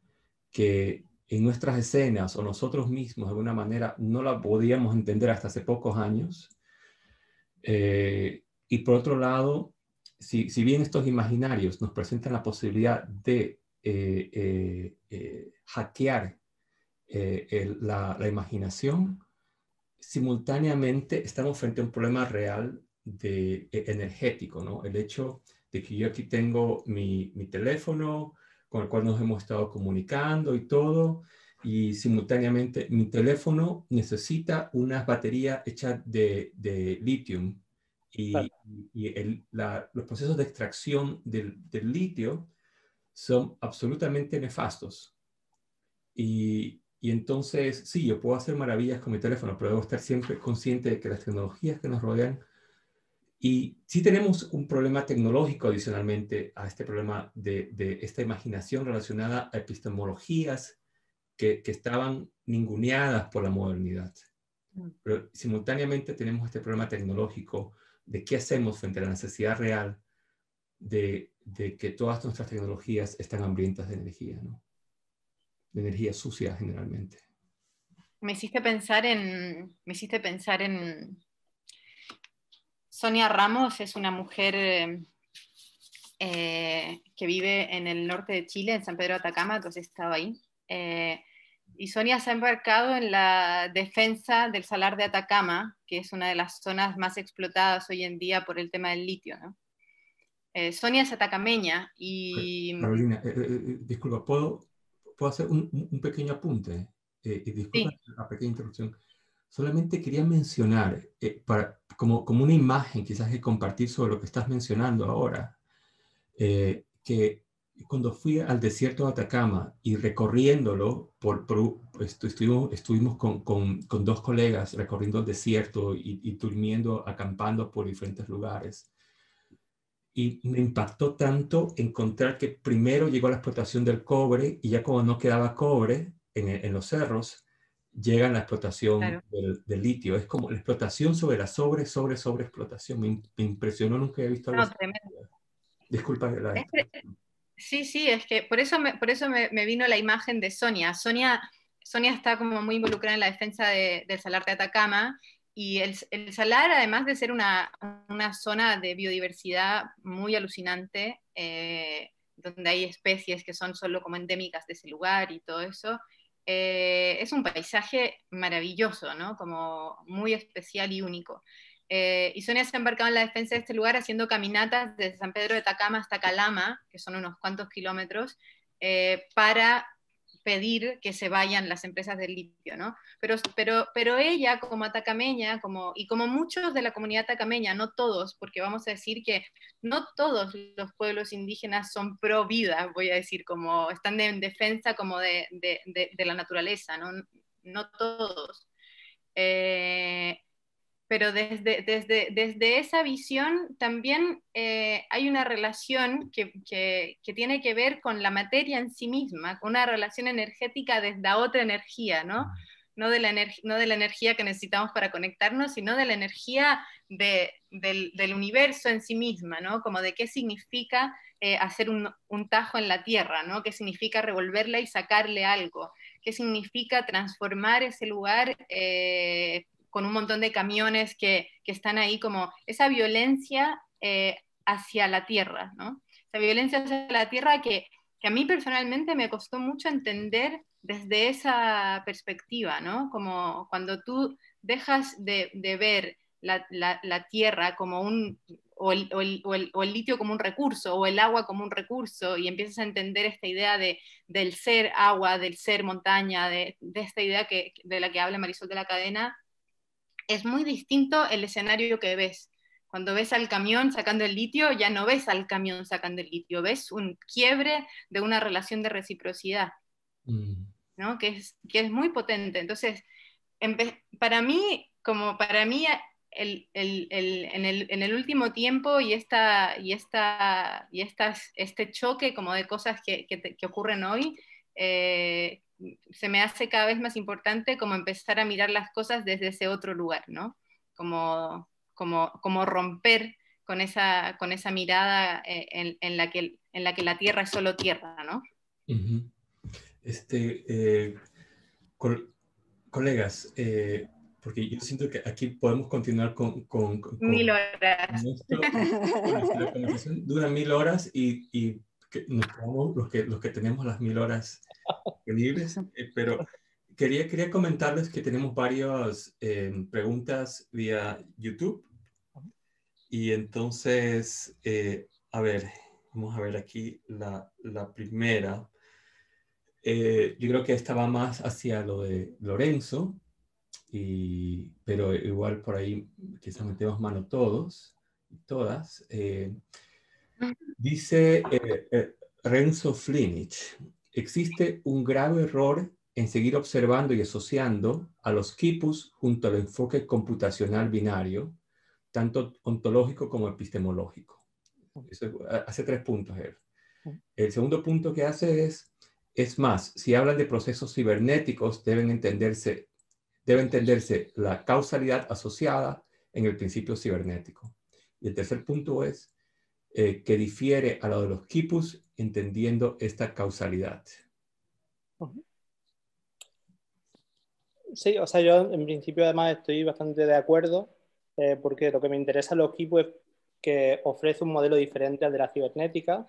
que en nuestras escenas o nosotros mismos de alguna manera no la podíamos entender hasta hace pocos años. Y por otro lado, si bien estos imaginarios nos presentan la posibilidad de hackear la imaginación, simultáneamente estamos frente a un problema real energético, ¿no? El hecho de que yo aquí tengo mi teléfono con el cual nos hemos estado comunicando y todo, y simultáneamente mi teléfono necesita unas baterías hechas de litio y, los procesos de extracción del litio son absolutamente nefastos. Y entonces, sí, yo puedo hacer maravillas con mi teléfono, pero debo estar siempre consciente de que las tecnologías que nos rodean, y sí tenemos un problema tecnológico adicionalmente a este problema de esta imaginación relacionada a epistemologías que estaban ninguneadas por la modernidad. Pero simultáneamente tenemos este problema tecnológico de qué hacemos frente a la necesidad real de que todas nuestras tecnologías están hambrientas de energía, ¿no? De energía sucia generalmente. Me hiciste pensar en Sonia Ramos. Es una mujer que vive en el norte de Chile, en San Pedro de Atacama, entonces estaba ahí. Y Sonia se ha embarcado en la defensa del Salar de Atacama, que es una de las zonas más explotadas hoy en día por el tema del litio, ¿no? Sonia es atacameña y... Carolina, disculpa, ¿puedo hacer un pequeño apunte? Y disculpa Sí. la pequeña interrupción. Solamente quería mencionar, como una imagen quizás que compartir sobre lo que estás mencionando ahora, que cuando fui al desierto de Atacama y recorriéndolo, estuvimos con dos colegas recorriendo el desierto y durmiendo, acampando por diferentes lugares. Y me impactó tanto encontrar que primero llegó la explotación del cobre y ya como no quedaba cobre en los cerros, llega la explotación Claro. del litio. Es como la explotación sobre la sobre explotación. Me impresionó, nunca había visto algo No, así. tremendo. Disculpa Sí, sí, es que por eso me vino la imagen de Sonia. Sonia está como muy involucrada en la defensa del Salar de Atacama, y el Salar, además de ser una zona de biodiversidad muy alucinante, donde hay especies que son solo como endémicas de ese lugar y todo eso, es un paisaje maravilloso, ¿no? Como muy especial y único. Y Sonia se ha embarcado en la defensa de este lugar haciendo caminatas desde San Pedro de Atacama hasta Calama, que son unos cuantos kilómetros, para pedir que se vayan las empresas del litio, ¿no? Pero ella, como atacameña, y como muchos de la comunidad atacameña, no todos, porque vamos a decir que no todos los pueblos indígenas son pro vida, voy a decir, como están en defensa como de la naturaleza, ¿no? No todos. Pero desde esa visión también hay una relación que tiene que ver con la materia en sí misma, una relación energética desde la otra energía, ¿no? No de la energía que necesitamos para conectarnos, sino de la energía del universo en sí misma, ¿no? Como de qué significa hacer un tajo en la tierra, ¿no? ¿Qué significa revolverla y sacarle algo? ¿Qué significa transformar ese lugar con un montón de camiones que están ahí, como esa violencia hacia la tierra, ¿no? Esa violencia hacia la tierra que a mí personalmente me costó mucho entender desde esa perspectiva, ¿no? Como cuando tú dejas de ver la tierra como o el litio como un recurso, o el agua como un recurso, y empiezas a entender esta idea del ser agua, del ser montaña, de esta idea de la que habla Marisol de la Cadena, es muy distinto el escenario que ves. Cuando ves al camión sacando el litio, ya no ves al camión sacando el litio, ves un quiebre de una relación de reciprocidad, ¿no? que es muy potente. Entonces, para mí, en el último tiempo este choque como de cosas que ocurren hoy, se me hace cada vez más importante como empezar a mirar las cosas desde ese otro lugar, ¿no? Como romper con esa mirada en la que la tierra es solo tierra, ¿no? Uh-huh. Colegas, porque yo siento que aquí podemos continuar con 1000 horas. Nuestra conversación dura 1000 horas y que nos quedamos los que tenemos las 1000 horas libres, pero quería comentarles que tenemos varias preguntas vía YouTube, y entonces, a ver, vamos a ver aquí la primera. Yo creo que esta va más hacia lo de Lorenzo, pero igual por ahí quizás metemos mano todos y todas. Dice Renzo Flinich: existe un grave error en seguir observando y asociando a los quipus junto al enfoque computacional binario, tanto ontológico como epistemológico. Eso hace 3 puntos él. El segundo punto que hace es más, si hablan de procesos cibernéticos, debe entenderse la causalidad asociada en el principio cibernético. Y el tercer punto es que difiere a lo de los quipus, entendiendo esta causalidad. Sí, o sea, yo en principio además estoy bastante de acuerdo, porque lo que me interesa en los quipus es que ofrece un modelo diferente al de la cibernética,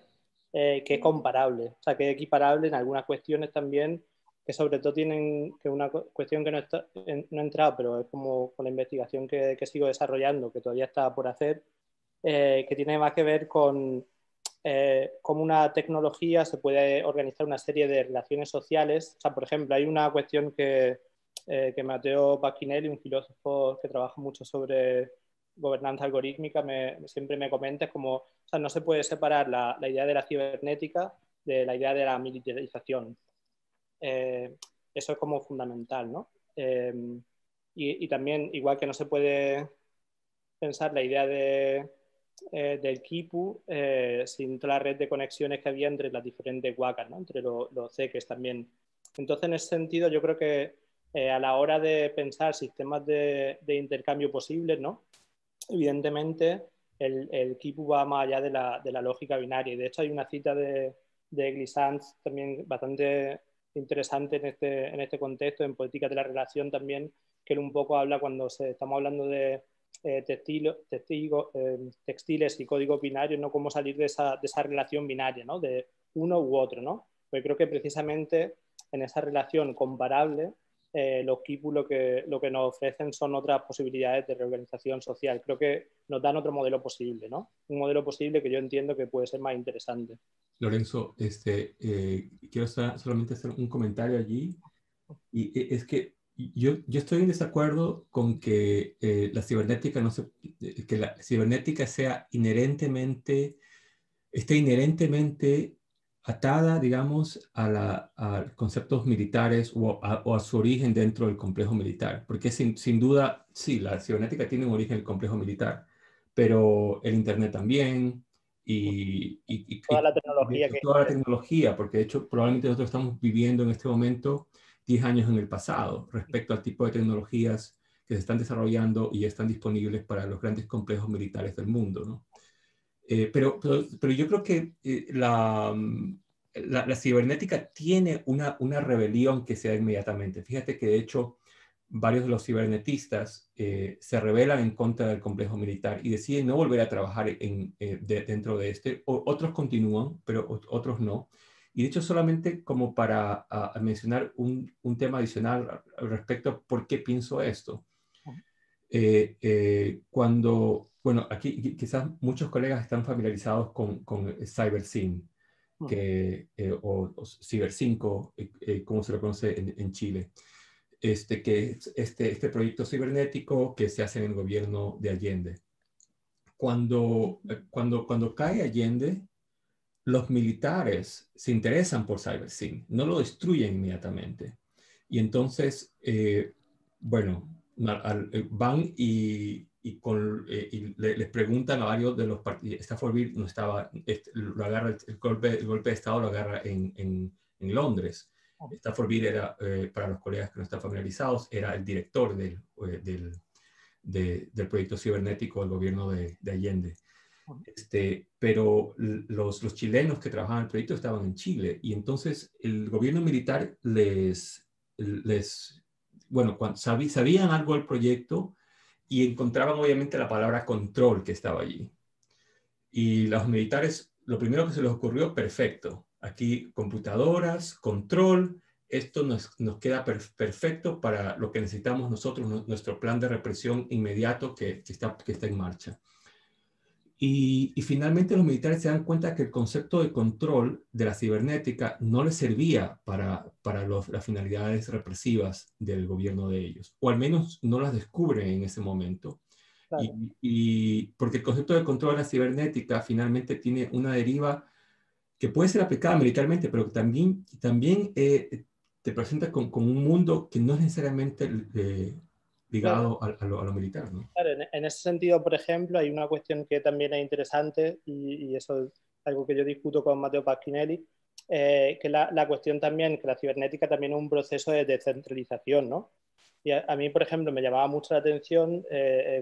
que es comparable, o sea, que es equiparable en algunas cuestiones también, que sobre todo tienen que una cuestión que no he entrado, pero es como con la investigación que sigo desarrollando, que todavía está por hacer, que tiene más que ver con cómo una tecnología se puede organizar una serie de relaciones sociales. O sea, por ejemplo, hay una cuestión que Matteo Bacchinelli, un filósofo que trabaja mucho sobre gobernanza algorítmica, siempre me comenta, es como, o sea, no se puede separar la idea de la cibernética de la idea de la militarización. Eso es como fundamental, ¿no? Y también, igual que no se puede pensar la idea del Kipu sin toda la red de conexiones que había entre las diferentes WACAs, ¿no? Entre los CEQs también. Entonces, en ese sentido, yo creo que a la hora de pensar sistemas de intercambio posibles, ¿no? Evidentemente, el Kipu va más allá de la lógica binaria. Y de hecho, hay una cita de Glissant también bastante interesante en este contexto, en Política de la Relación también, que él un poco habla cuando estamos hablando de textiles y código binario, ¿no? Cómo salir de esa relación binaria, ¿no? De uno u otro, ¿no? Porque creo que precisamente en esa relación comparable, los Kipu lo que nos ofrecen son otras posibilidades de reorganización social. Creo que nos dan otro modelo posible, ¿no? Un modelo posible que yo entiendo que puede ser más interesante. Lorenzo, quiero solamente hacer un comentario allí, y es que yo estoy en desacuerdo con que la cibernética que la cibernética esté inherentemente atada, digamos, a conceptos militares o a su origen dentro del complejo militar. Porque sin duda, sí, la cibernética tiene un origen en el complejo militar, pero el Internet también, y toda la tecnología toda la tecnología, porque de hecho probablemente nosotros estamos viviendo en este momento 10 años en el pasado respecto al tipo de tecnologías que se están desarrollando y están disponibles para los grandes complejos militares del mundo, ¿no? Pero yo creo que la cibernética tiene una rebelión que se da inmediatamente. Fíjate que de hecho varios de los cibernetistas se rebelan en contra del complejo militar y deciden no volver a trabajar dentro de este. Otros continúan, pero otros no. Y de hecho, solamente como para mencionar un tema adicional respecto a por qué pienso esto. bueno, aquí quizás muchos colegas están familiarizados con CyberSyn, o Ciber5, como se lo conoce en Chile. Que es este proyecto cibernético que se hace en el gobierno de Allende. Cuando cae Allende, los militares se interesan por CyberSyn, no lo destruyen inmediatamente. Y entonces, bueno, van y les preguntan a varios de los partidos. Stafford Beer no estaba, lo agarra, el golpe de Estado lo agarra en Londres. Stafford Beer era, para los colegas que no están familiarizados, era el director del proyecto cibernético del gobierno de Allende. Pero los chilenos que trabajaban en el proyecto estaban en Chile, y entonces el gobierno militar bueno, sabían algo del proyecto y encontraban obviamente la palabra control que estaba allí. Y los militares, lo primero que se les ocurrió, perfecto, aquí computadoras, control, esto nos queda perfecto para lo que necesitamos nosotros, nuestro plan de represión inmediato que está en marcha. Y finalmente los militares se dan cuenta que el concepto de control de la cibernética no les servía para las finalidades represivas del gobierno de ellos, o al menos no las descubren en ese momento. Claro. Porque el concepto de control de la cibernética finalmente tiene una deriva que puede ser aplicada militarmente, pero también te presenta con un mundo que no es necesariamente ligado a lo militar, ¿no? Claro, en ese sentido, por ejemplo, hay una cuestión que también es interesante, y eso es algo que yo discuto con Matteo Pasquinelli, que la cuestión también, que la cibernética también es un proceso de descentralización, ¿no? Y a mí, por ejemplo, me llamaba mucho la atención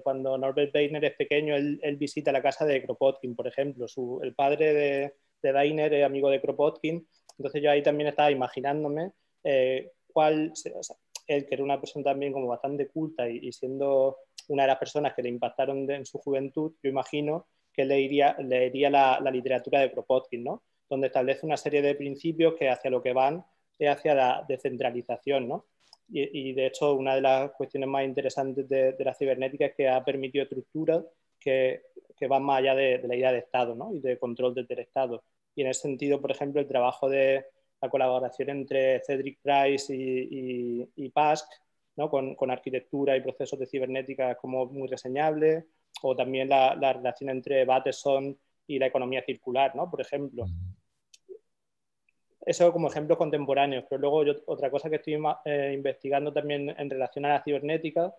cuando Norbert Weiner es pequeño, él visita la casa de Kropotkin, por ejemplo. El padre de Weiner es amigo de Kropotkin, entonces yo ahí también estaba imaginándome él, que era una persona también como bastante culta y siendo una de las personas que le impactaron en su juventud, yo imagino que leería la literatura de Kropotkin, ¿no? Donde establece una serie de principios que hacia lo que van es hacia la descentralización, ¿no? Y de hecho, una de las cuestiones más interesantes de la cibernética es que ha permitido estructuras que van más allá de la idea de Estado, ¿no? Y de control desde el Estado. Y en ese sentido, por ejemplo, el trabajo de la colaboración entre Cedric Price y Pask, ¿no? con arquitectura y procesos de cibernética como muy reseñable, o también la relación entre Bateson y la economía circular, ¿no? Por ejemplo. Eso como ejemplos contemporáneos, pero luego otra cosa que estoy investigando también en relación a la cibernética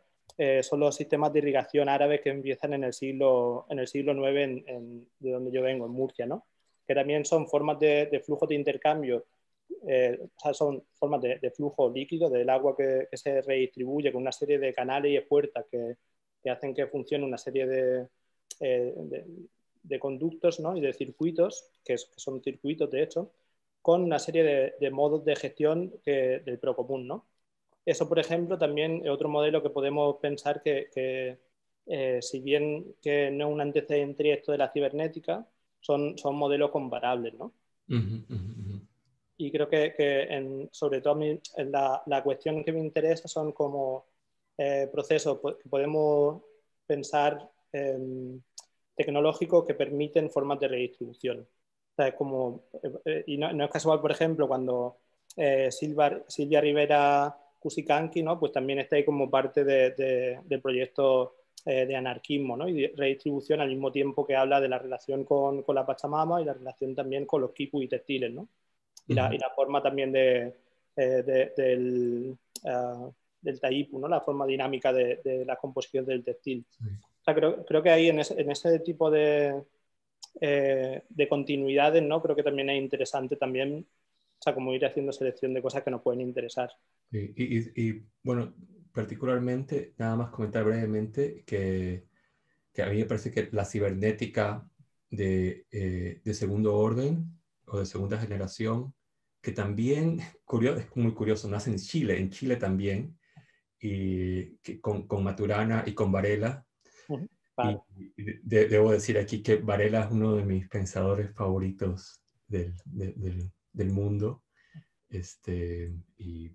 son los sistemas de irrigación árabes que empiezan en el siglo IX de donde yo vengo, en Murcia, ¿no? Que también son formas de flujo de intercambio, o sea, son formas de flujo líquido del agua que se redistribuye con una serie de canales y espuertas que hacen que funcione una serie de conductos, ¿no? Y de circuitos, que son circuitos de hecho, con una serie de modos de gestión del procomún, ¿no? Eso, por ejemplo, también es otro modelo que podemos pensar que si bien que no es un antecedente directo de la cibernética, son modelos comparables, ¿no? Y creo que sobre todo a mí, la cuestión que me interesa son como procesos que podemos pensar tecnológicos que permiten formas de redistribución. O sea, y no es casual, por ejemplo, cuando Silvia Rivera Cusicanqui, ¿no? Pues también está ahí como parte del proyecto de anarquismo, ¿no? Y de redistribución al mismo tiempo que habla de la relación con la Pachamama y la relación también con los quipus y textiles, ¿no? Y la forma también del taipu, ¿no? La forma dinámica de la composición del textil. Sí. O sea, creo que ahí en ese tipo de continuidades, ¿no? Creo que también es interesante también, o sea, como ir haciendo selección de cosas que nos pueden interesar. Y bueno, particularmente, nada más comentar brevemente que a mí me parece que la cibernética de segundo orden o de segunda generación, que también, es muy curioso, nace en Chile también, y con Maturana y con Varela. Claro. Y debo decir aquí que Varela es uno de mis pensadores favoritos del mundo. Y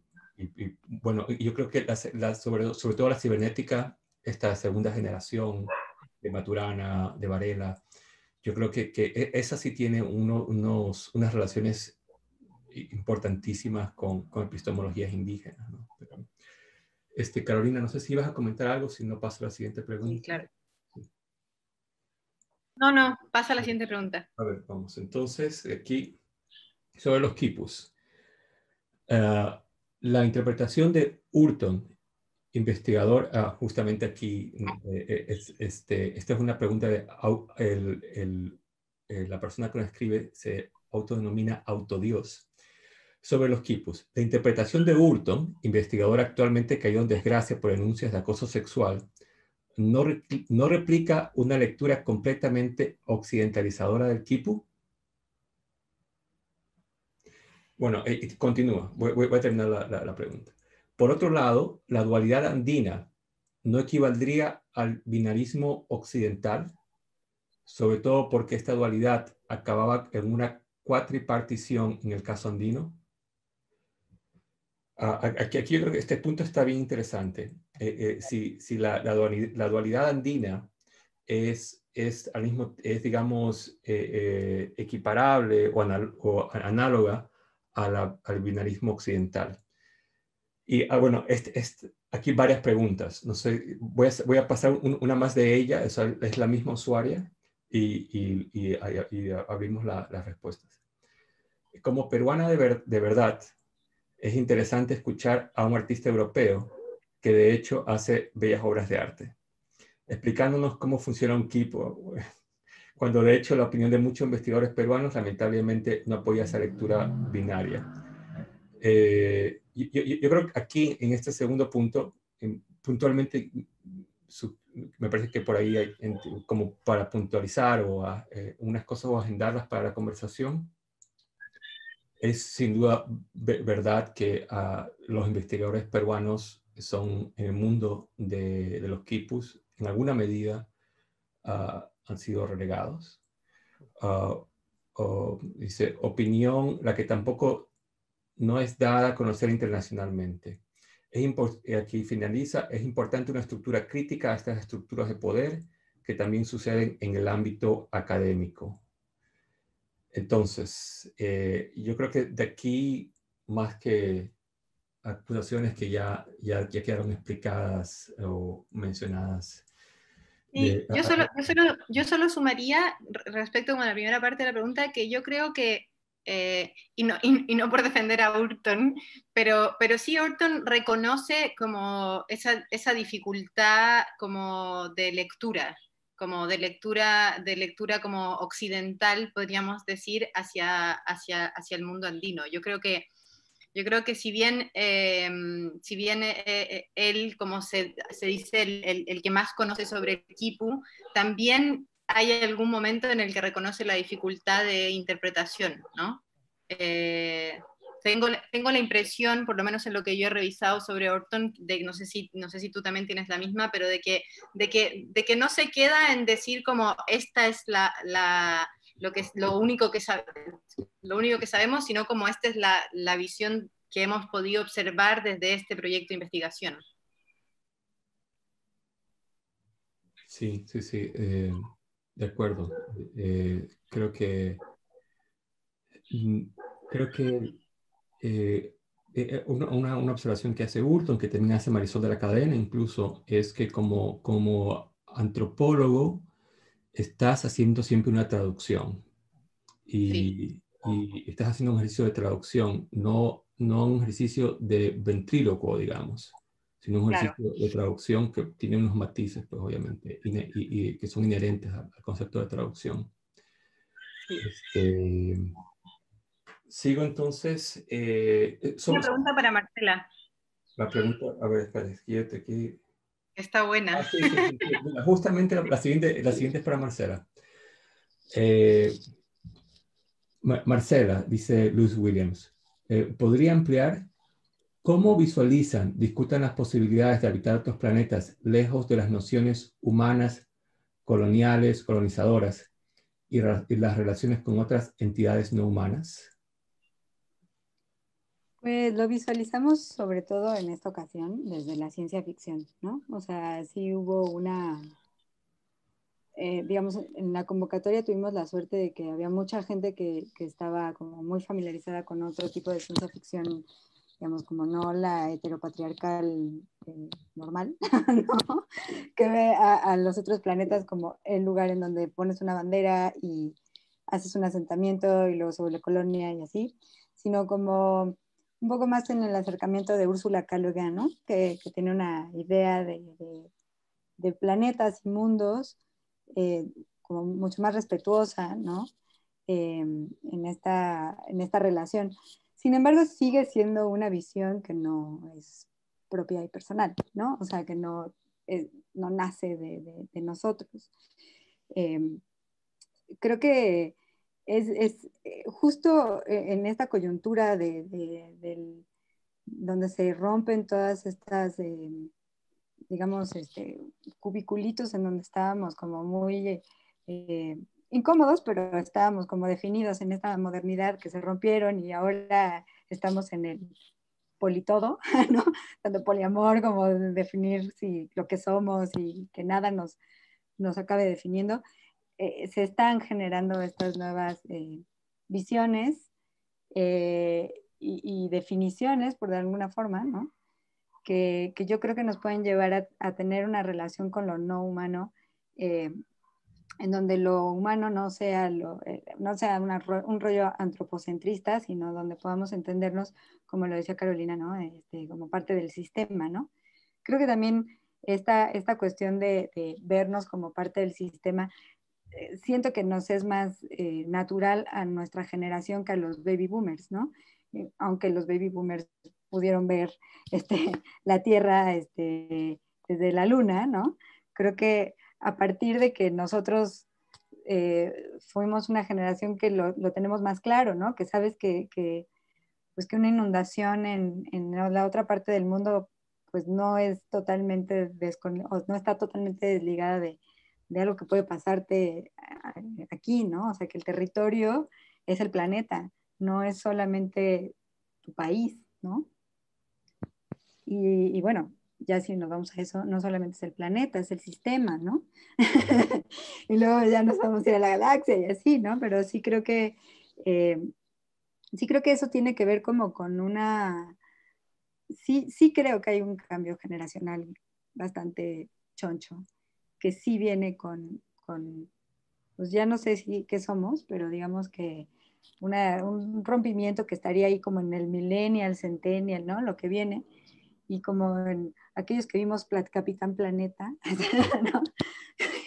bueno, yo creo que sobre todo la cibernética esta segunda generación de Maturana, de Varela, yo creo que esa sí tiene unas relaciones importantísimas con epistemologías indígenas, ¿no? Pero, Carolina, no sé si ibas a comentar algo, si no paso a la siguiente pregunta. Sí, claro. No, pasa a la siguiente pregunta. A ver, vamos. Entonces, aquí, sobre los quipus. La interpretación de Hurton, investigador, justamente aquí, esta es una pregunta de la persona que lo escribe, se autodenomina autodios, sobre los quipus. La interpretación de Hurton, investigador actualmente caído en desgracia por denuncias de acoso sexual, no replica una lectura completamente occidentalizadora del quipu. Bueno, continúa. Voy a terminar la pregunta. Por otro lado, la dualidad andina no equivaldría al binarismo occidental, sobre todo porque esta dualidad acababa en una cuatripartición en el caso andino. Aquí yo creo que este punto está bien interesante. Si la dualidad andina es digamos, equiparable o análoga al binarismo occidental. Y bueno, aquí varias preguntas. No sé, voy a pasar una más de ella, es la misma usuaria, y abrimos las respuestas. Como peruana de verdad, es interesante escuchar a un artista europeo que de hecho hace bellas obras de arte, explicándonos cómo funciona un equipo, cuando de hecho la opinión de muchos investigadores peruanos lamentablemente no apoya esa lectura binaria. Yo creo que aquí, en este segundo punto, puntualmente, me parece que por ahí hay, como para puntualizar unas cosas o agendarlas para la conversación, es sin duda verdad que los investigadores peruanos son en el mundo de los quipus, en alguna medida, han sido relegados. Dice, opinión, la que tampoco no es dada a conocer internacionalmente. Aquí finaliza, es importante una estructura crítica a estas estructuras de poder que también suceden en el ámbito académico. Entonces, yo creo que de aquí, más que acusaciones que ya quedaron explicadas o mencionadas. Sí, yo solo sumaría respecto a la primera parte de la pregunta que yo creo que, y no por defender a Hurton, pero sí Hurton reconoce como esa dificultad como de lectura como occidental, podríamos decir, hacia el mundo andino. Yo creo que si bien él, como se dice, el que más conoce sobre el quipu, también hay algún momento en el que reconoce la dificultad de interpretación, ¿no? Tengo la impresión, por lo menos en lo que yo he revisado sobre Hurton, no sé si tú también tienes la misma, pero de que no se queda en decir como esta es lo único que sabemos, sino como esta es la visión que hemos podido observar desde este proyecto de investigación. Sí, de acuerdo. Creo que una observación que hace Hurton, que también hace Marisol de la Cadena incluso, es que como antropólogo estás haciendo siempre una traducción y estás haciendo un ejercicio de traducción, no un ejercicio de ventrílocuo, digamos, sino un ejercicio de traducción que tiene unos matices, pues obviamente, y que son inherentes al concepto de traducción. Sigo entonces. Una pregunta para Marcela. La pregunta, a ver, espera, aquí. Está buena. Sí. Mira, justamente la siguiente es para Marcela. Marcela, dice Luz Williams, ¿podría ampliar cómo discutan las posibilidades de habitar otros planetas lejos de las nociones humanas, coloniales, colonizadoras y las relaciones con otras entidades no humanas? Pues lo visualizamos sobre todo en esta ocasión desde la ciencia ficción, ¿no? O sea, sí hubo una, digamos, en la convocatoria tuvimos la suerte de que había mucha gente que estaba como muy familiarizada con otro tipo de ciencia ficción, digamos, como no la heteropatriarcal normal, ¿no? Que ve a los otros planetas como el lugar en donde pones una bandera y haces un asentamiento y luego se vuelve colonia y así, sino como un poco más en el acercamiento de Úrsula K. Le Guin, ¿no? Que tiene una idea de planetas y mundos como mucho más respetuosa, ¿no? En esta relación. Sin embargo, sigue siendo una visión que no es propia y personal, ¿no? O sea, que no, no nace de nosotros. Creo que es justo en esta coyuntura donde se rompen todas estas, digamos, cubiculitos en donde estábamos como muy incómodos, pero estábamos como definidos en esta modernidad que se rompieron y ahora estamos en el politodo, ¿no? Tanto poliamor como definir si lo que somos y que nada nos acabe definiendo. Se están generando estas nuevas visiones y definiciones, por de alguna forma, ¿no? Que yo creo que nos pueden llevar a tener una relación con lo no humano, en donde lo humano no sea, no sea un rollo antropocentrista, sino donde podamos entendernos, como lo decía Carolina, ¿no? Como parte del sistema, ¿no? Creo que también esta cuestión de vernos como parte del sistema, siento que nos es más natural a nuestra generación que a los baby boomers, ¿no? Aunque los baby boomers pudieron ver la Tierra desde la Luna, ¿no? Creo que a partir de que nosotros fuimos una generación que lo tenemos más claro, ¿no? Que sabes pues que una inundación en la otra parte del mundo pues no es totalmente no está totalmente desligada de algo que puede pasarte aquí, ¿no? O sea, que el territorio es el planeta, no es solamente tu país, ¿no? Y bueno, ya si nos vamos a eso, no solamente es el planeta, es el sistema, ¿no? Y luego ya nos vamos a ir a la galaxia y así, ¿no? Pero sí creo que eso tiene que ver como con sí creo que hay un cambio generacional bastante choncho, que sí viene pues ya no sé si qué somos, pero digamos que un rompimiento que estaría ahí como en el millennial, centennial, ¿no? Lo que viene, y como en aquellos que vimos Capitán Planeta, ¿no?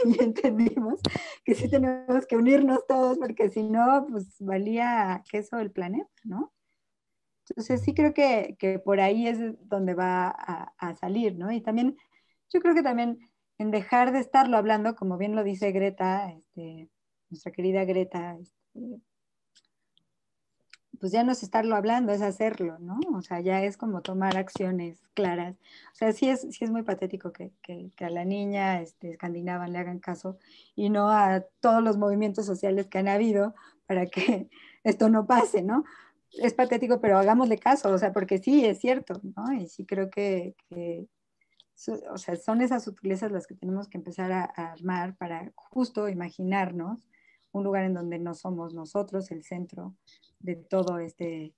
Y entendimos que sí tenemos que unirnos todos, porque si no, pues valía queso el planeta, ¿no? Entonces sí creo que por ahí es donde va a salir, ¿no? Y también, yo creo que también en dejar de estarlo hablando, como bien lo dice Greta, nuestra querida Greta, pues ya no es estarlo hablando, es hacerlo, ¿no? O sea, ya es como tomar acciones claras. O sea, sí es muy patético que a la niña escandinava le hagan caso y no a todos los movimientos sociales que han habido para que esto no pase, ¿no? Es patético, pero hagámosle caso, o sea, porque sí, es cierto, ¿no? Y sí creo o sea, son esas sutilezas las que tenemos que empezar a armar para justo imaginarnos un lugar en donde no somos nosotros el centro de todo de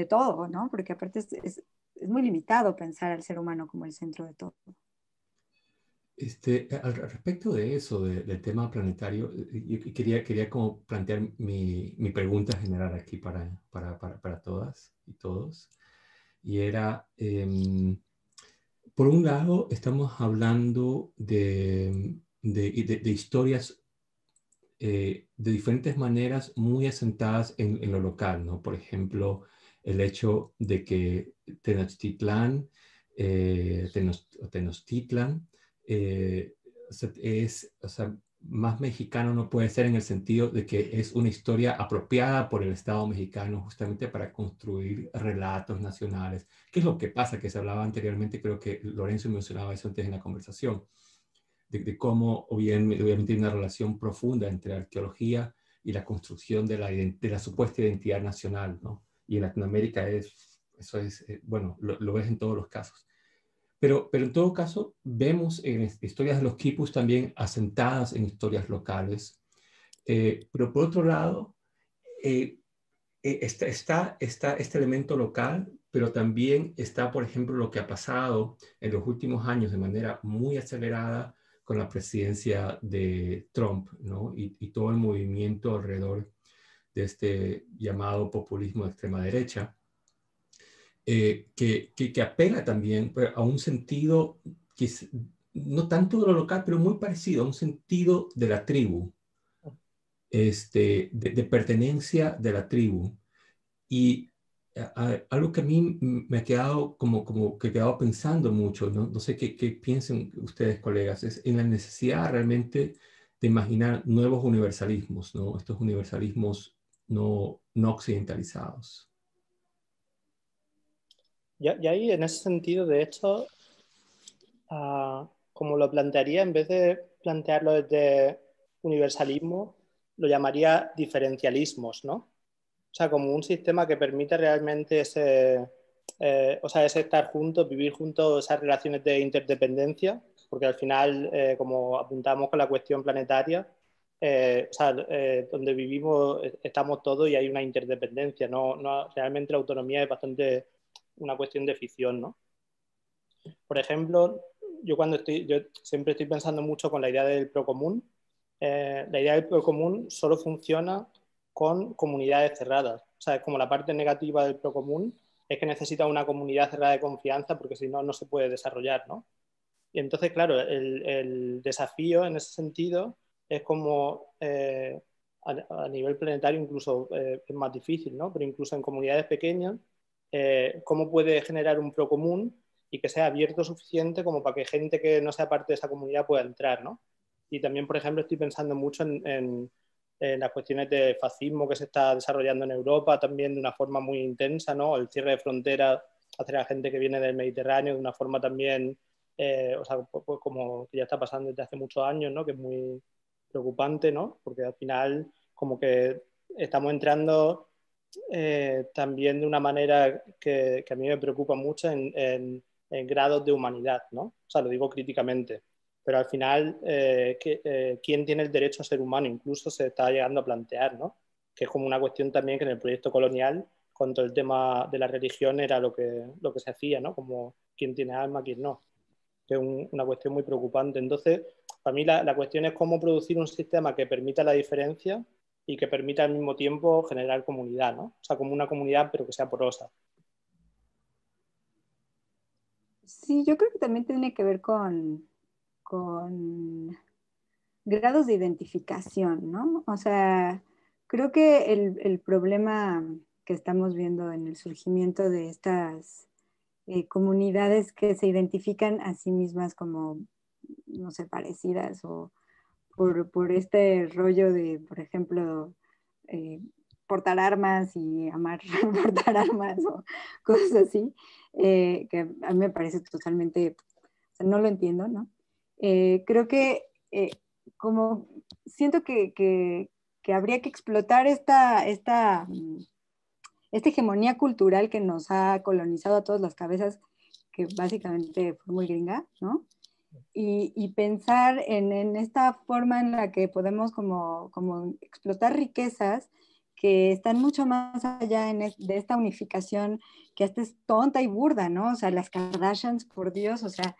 todo, ¿no? Porque aparte es muy limitado pensar al ser humano como el centro de todo. Al respecto de eso, del tema planetario, yo quería como plantear mi pregunta general aquí para todas y todos. Y era, por un lado, estamos hablando de historias de diferentes maneras muy asentadas en lo local, ¿no? Por ejemplo, el hecho de que Tenochtitlán, Tenochtitlan, o sea, más mexicano no puede ser en el sentido de que es una historia apropiada por el Estado mexicano justamente para construir relatos nacionales. ¿Qué es lo que pasa? Que se hablaba anteriormente, creo que Lorenzo mencionaba eso antes en la conversación, de cómo obviamente hay una relación profunda entre arqueología y la construcción de la supuesta identidad nacional, ¿no? y en Latinoamérica eso es, bueno, lo ves en todos los casos. Pero en todo caso, vemos en historias de los quipus también asentadas en historias locales. Pero por otro lado, está este elemento local, pero también está, por ejemplo, lo que ha pasado en los últimos años de manera muy acelerada con la presidencia de Trump, ¿no? Y todo el movimiento alrededor de este llamado populismo de extrema derecha, que apela también a un sentido que es, no tanto de lo local, pero muy parecido, a un sentido de la tribu, de pertenencia de la tribu. Y algo que a mí me ha quedado como que he quedado pensando mucho, ¿no? No sé qué piensen ustedes, colegas, es en la necesidad realmente de imaginar nuevos universalismos, ¿no? Estos universalismos no occidentalizados. Y ahí, en ese sentido, de hecho, como lo plantearía, en vez de plantearlo desde universalismo, lo llamaría diferencialismos, ¿no? O sea, como un sistema que permite realmente ese estar juntos, vivir juntos, esas relaciones de interdependencia, porque al final, como apuntamos con la cuestión planetaria, donde vivimos estamos todos y hay una interdependencia, realmente la autonomía es bastante una cuestión de ficción, ¿no? Por ejemplo, yo siempre estoy pensando mucho con la idea del procomún. La idea del procomún solo funciona con comunidades cerradas. O sea, es como la parte negativa del procomún es que necesita una comunidad cerrada de confianza porque si no, no se puede desarrollar, ¿no? Y entonces, claro, el desafío en ese sentido es como a nivel planetario incluso es más difícil, ¿no? Pero incluso en comunidades pequeñas, ¿cómo puede generar un procomún y que sea abierto suficiente como para que gente que no sea parte de esa comunidad pueda entrar, ¿no? Y también, por ejemplo, estoy pensando mucho en las cuestiones de fascismo que se está desarrollando en Europa también de una forma muy intensa, ¿no? El cierre de fronteras hacia la gente que viene del Mediterráneo de una forma también, pues como que ya está pasando desde hace muchos años, ¿no? Que es muy preocupante, ¿no? Porque al final como que estamos entrando también de una manera que a mí me preocupa mucho en grados de humanidad, ¿no? O sea, lo digo críticamente. Pero al final, ¿quién tiene el derecho a ser humano? Incluso se está llegando a plantear, ¿no? Que es como una cuestión también que en el proyecto colonial, con todo el tema de la religión, era lo que se hacía, ¿no? Como quién tiene alma, quién no. Que es una cuestión muy preocupante. Entonces, para mí la cuestión es cómo producir un sistema que permita la diferencia y que permita al mismo tiempo generar comunidad, ¿no? O sea, como una comunidad, pero que sea porosa. Sí, yo creo que también tiene que ver con grados de identificación, ¿no? O sea, creo que el problema que estamos viendo en el surgimiento de estas comunidades que se identifican a sí mismas como, no sé, parecidas o por este rollo de, por ejemplo, portar armas y amar portar armas o cosas así, que a mí me parece totalmente, o sea, no lo entiendo, ¿no? Creo que como siento que habría que explotar esta hegemonía cultural que nos ha colonizado a todas las cabezas, que básicamente fue muy gringa, ¿no? Y pensar en esta forma en la que podemos como explotar riquezas que están mucho más allá de esta unificación que hasta es tonta y burda, ¿no? O sea, las Kardashians, por Dios, o sea,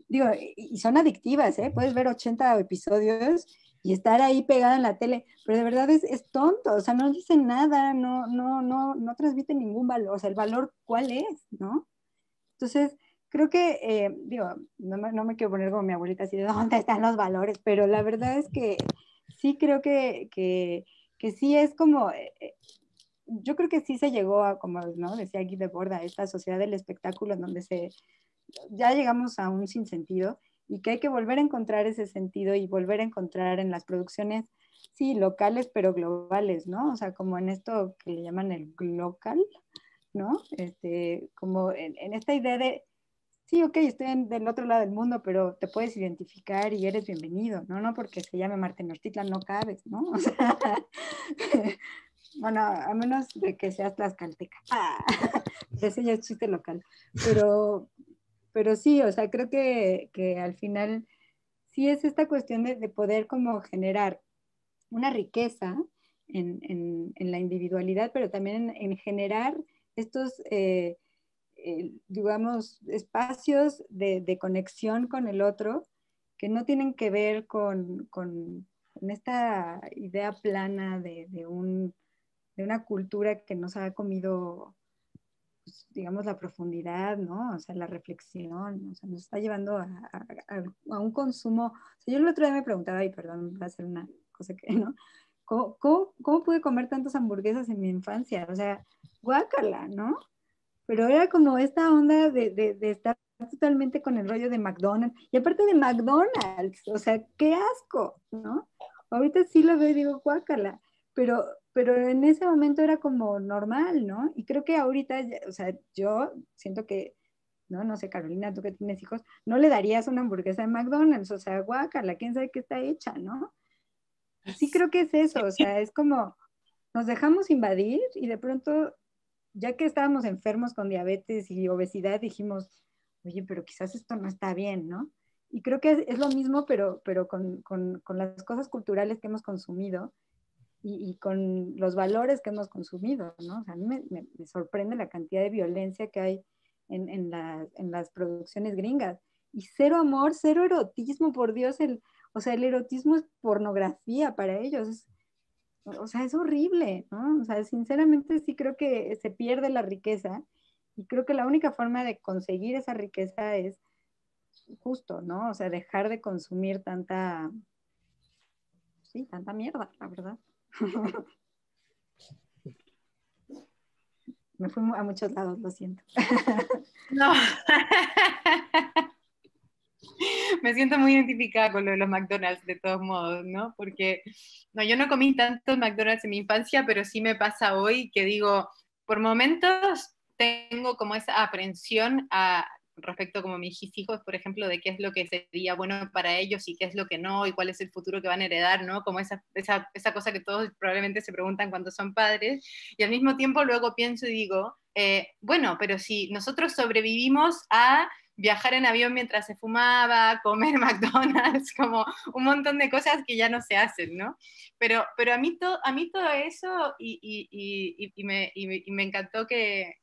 digo, y son adictivas, ¿eh? Puedes ver 80 episodios y estar ahí pegada en la tele, pero de verdad es tonto, o sea, no dice nada, no transmite ningún valor, o sea, el valor, ¿cuál es, no? Entonces, creo que, digo, no me quiero poner como mi abuelita así de dónde están los valores, pero la verdad es que sí creo que sí es como, yo creo que sí se llegó a, como ¿no? decía Guy Debord, a esta sociedad del espectáculo en donde ya llegamos a un sinsentido y que hay que volver a encontrar ese sentido y volver a encontrar en las producciones, sí, locales, pero globales, ¿no? O sea, como en esto que le llaman el glocal, ¿no? Como en esta idea de, sí, ok, estoy del otro lado del mundo, pero te puedes identificar y eres bienvenido, ¿no? No porque se llame Marte Tenochtitlan no cabes, ¿no? O sea, bueno, a menos de que seas tlaxcalteca. Ese ya es chiste local. Pero sí, o sea, creo que al final sí es esta cuestión de poder como generar una riqueza en la individualidad, pero también en generar estos, digamos, espacios de conexión con el otro que no tienen que ver con esta idea plana de una cultura que nos ha comido, pues, digamos, la profundidad, ¿no? O sea, la reflexión, o sea, nos está llevando a un consumo. O sea, yo el otro día me preguntaba, y perdón, va a ser una cosa que, ¿no? ¿Cómo pude comer tantas hamburguesas en mi infancia? O sea, guácala, ¿no? Pero era como esta onda de estar totalmente con el rollo de McDonald's. Y aparte de McDonald's, o sea, qué asco, ¿no? Ahorita sí lo veo y digo, guácala. Pero en ese momento era como normal, ¿no? Y creo que ahorita, o sea, yo siento que, no sé, Carolina, tú que tienes hijos, no le darías una hamburguesa de McDonald's, o sea, guácala, quién sabe qué está hecha, ¿no? Y sí creo que es eso, o sea, es como nos dejamos invadir y de pronto, ya que estábamos enfermos con diabetes y obesidad, dijimos, oye, pero quizás esto no está bien, ¿no? Y creo que es lo mismo, pero con las cosas culturales que hemos consumido y con los valores que hemos consumido, ¿no? O sea, a mí me sorprende la cantidad de violencia que hay en las producciones gringas. Y cero amor, cero erotismo, por Dios, o sea, el erotismo es pornografía para ellos, o sea, es horrible, ¿no? O sea, sinceramente sí creo que se pierde la riqueza y creo que la única forma de conseguir esa riqueza es justo, ¿no? O sea, dejar de consumir tanta, sí, tanta mierda, la verdad. Me fui a muchos lados, lo siento. No. Me siento muy identificada con lo de los McDonald's, de todos modos, ¿no? Porque no, yo no comí tantos McDonald's en mi infancia, pero sí me pasa hoy que digo, por momentos tengo como esa aprensión respecto como mis hijos, por ejemplo, de qué es lo que sería bueno para ellos y qué es lo que no, y cuál es el futuro que van a heredar, ¿no? Como esa cosa que todos probablemente se preguntan cuando son padres, y al mismo tiempo luego pienso y digo, bueno, pero si nosotros sobrevivimos a viajar en avión mientras se fumaba, comer McDonald's, como un montón de cosas que ya no se hacen, ¿no? Pero a mí todo eso, y me encantó que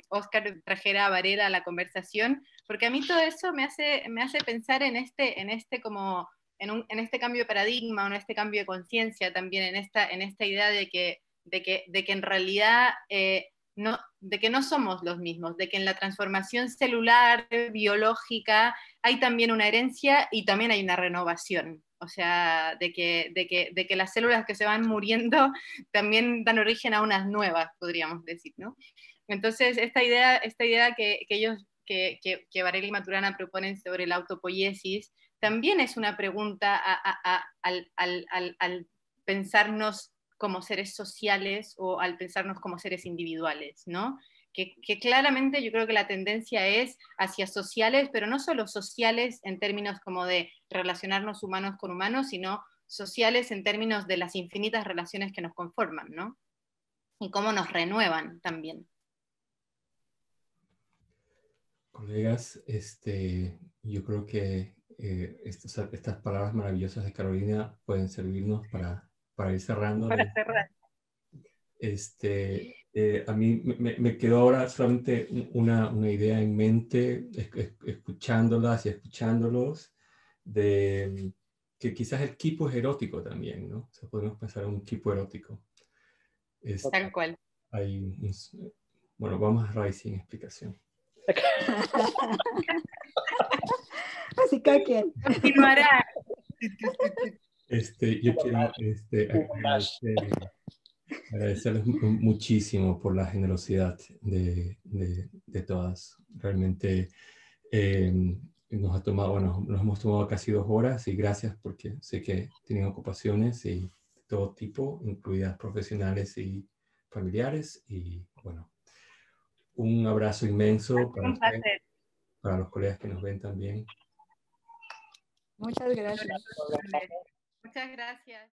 Oscar trajera a Varela a la conversación, porque a mí todo eso me hace pensar en este como en este cambio de paradigma, o en este cambio de conciencia también, en esta idea de que en realidad no, de que no somos los mismos, de que en la transformación celular, biológica, hay también una herencia y también hay una renovación. O sea, de que las células que se van muriendo también dan origen a unas nuevas, podríamos decir, ¿no? Entonces, esta idea que ellos, que Varela y Maturana proponen sobre la autopoiesis, también es una pregunta al pensarnos como seres sociales o al pensarnos como seres individuales, ¿no? Que claramente yo creo que la tendencia es hacia sociales, pero no solo sociales en términos como de relacionarnos humanos con humanos, sino sociales en términos de las infinitas relaciones que nos conforman, ¿no? Y cómo nos renuevan también. Colegas, yo creo que estas palabras maravillosas de Carolina pueden servirnos para ir cerrando. Para cerrar. A mí me quedó ahora solamente una idea en mente, escuchándolas y escuchándolos, de que quizás el quipu es erótico también, ¿no? O sea, podemos pensar en un quipu erótico. Tal cual. Bueno, vamos a raíz sin explicación. Así cada quien. Continuará. Yo quiero agradecerles muchísimo por la generosidad de todas. Realmente nos hemos tomado casi 2 horas y gracias porque sé que tienen ocupaciones y de todo tipo, incluidas profesionales y familiares. Y bueno, un abrazo inmenso para ustedes, para los colegas que nos ven también. Muchas gracias. Muchas gracias.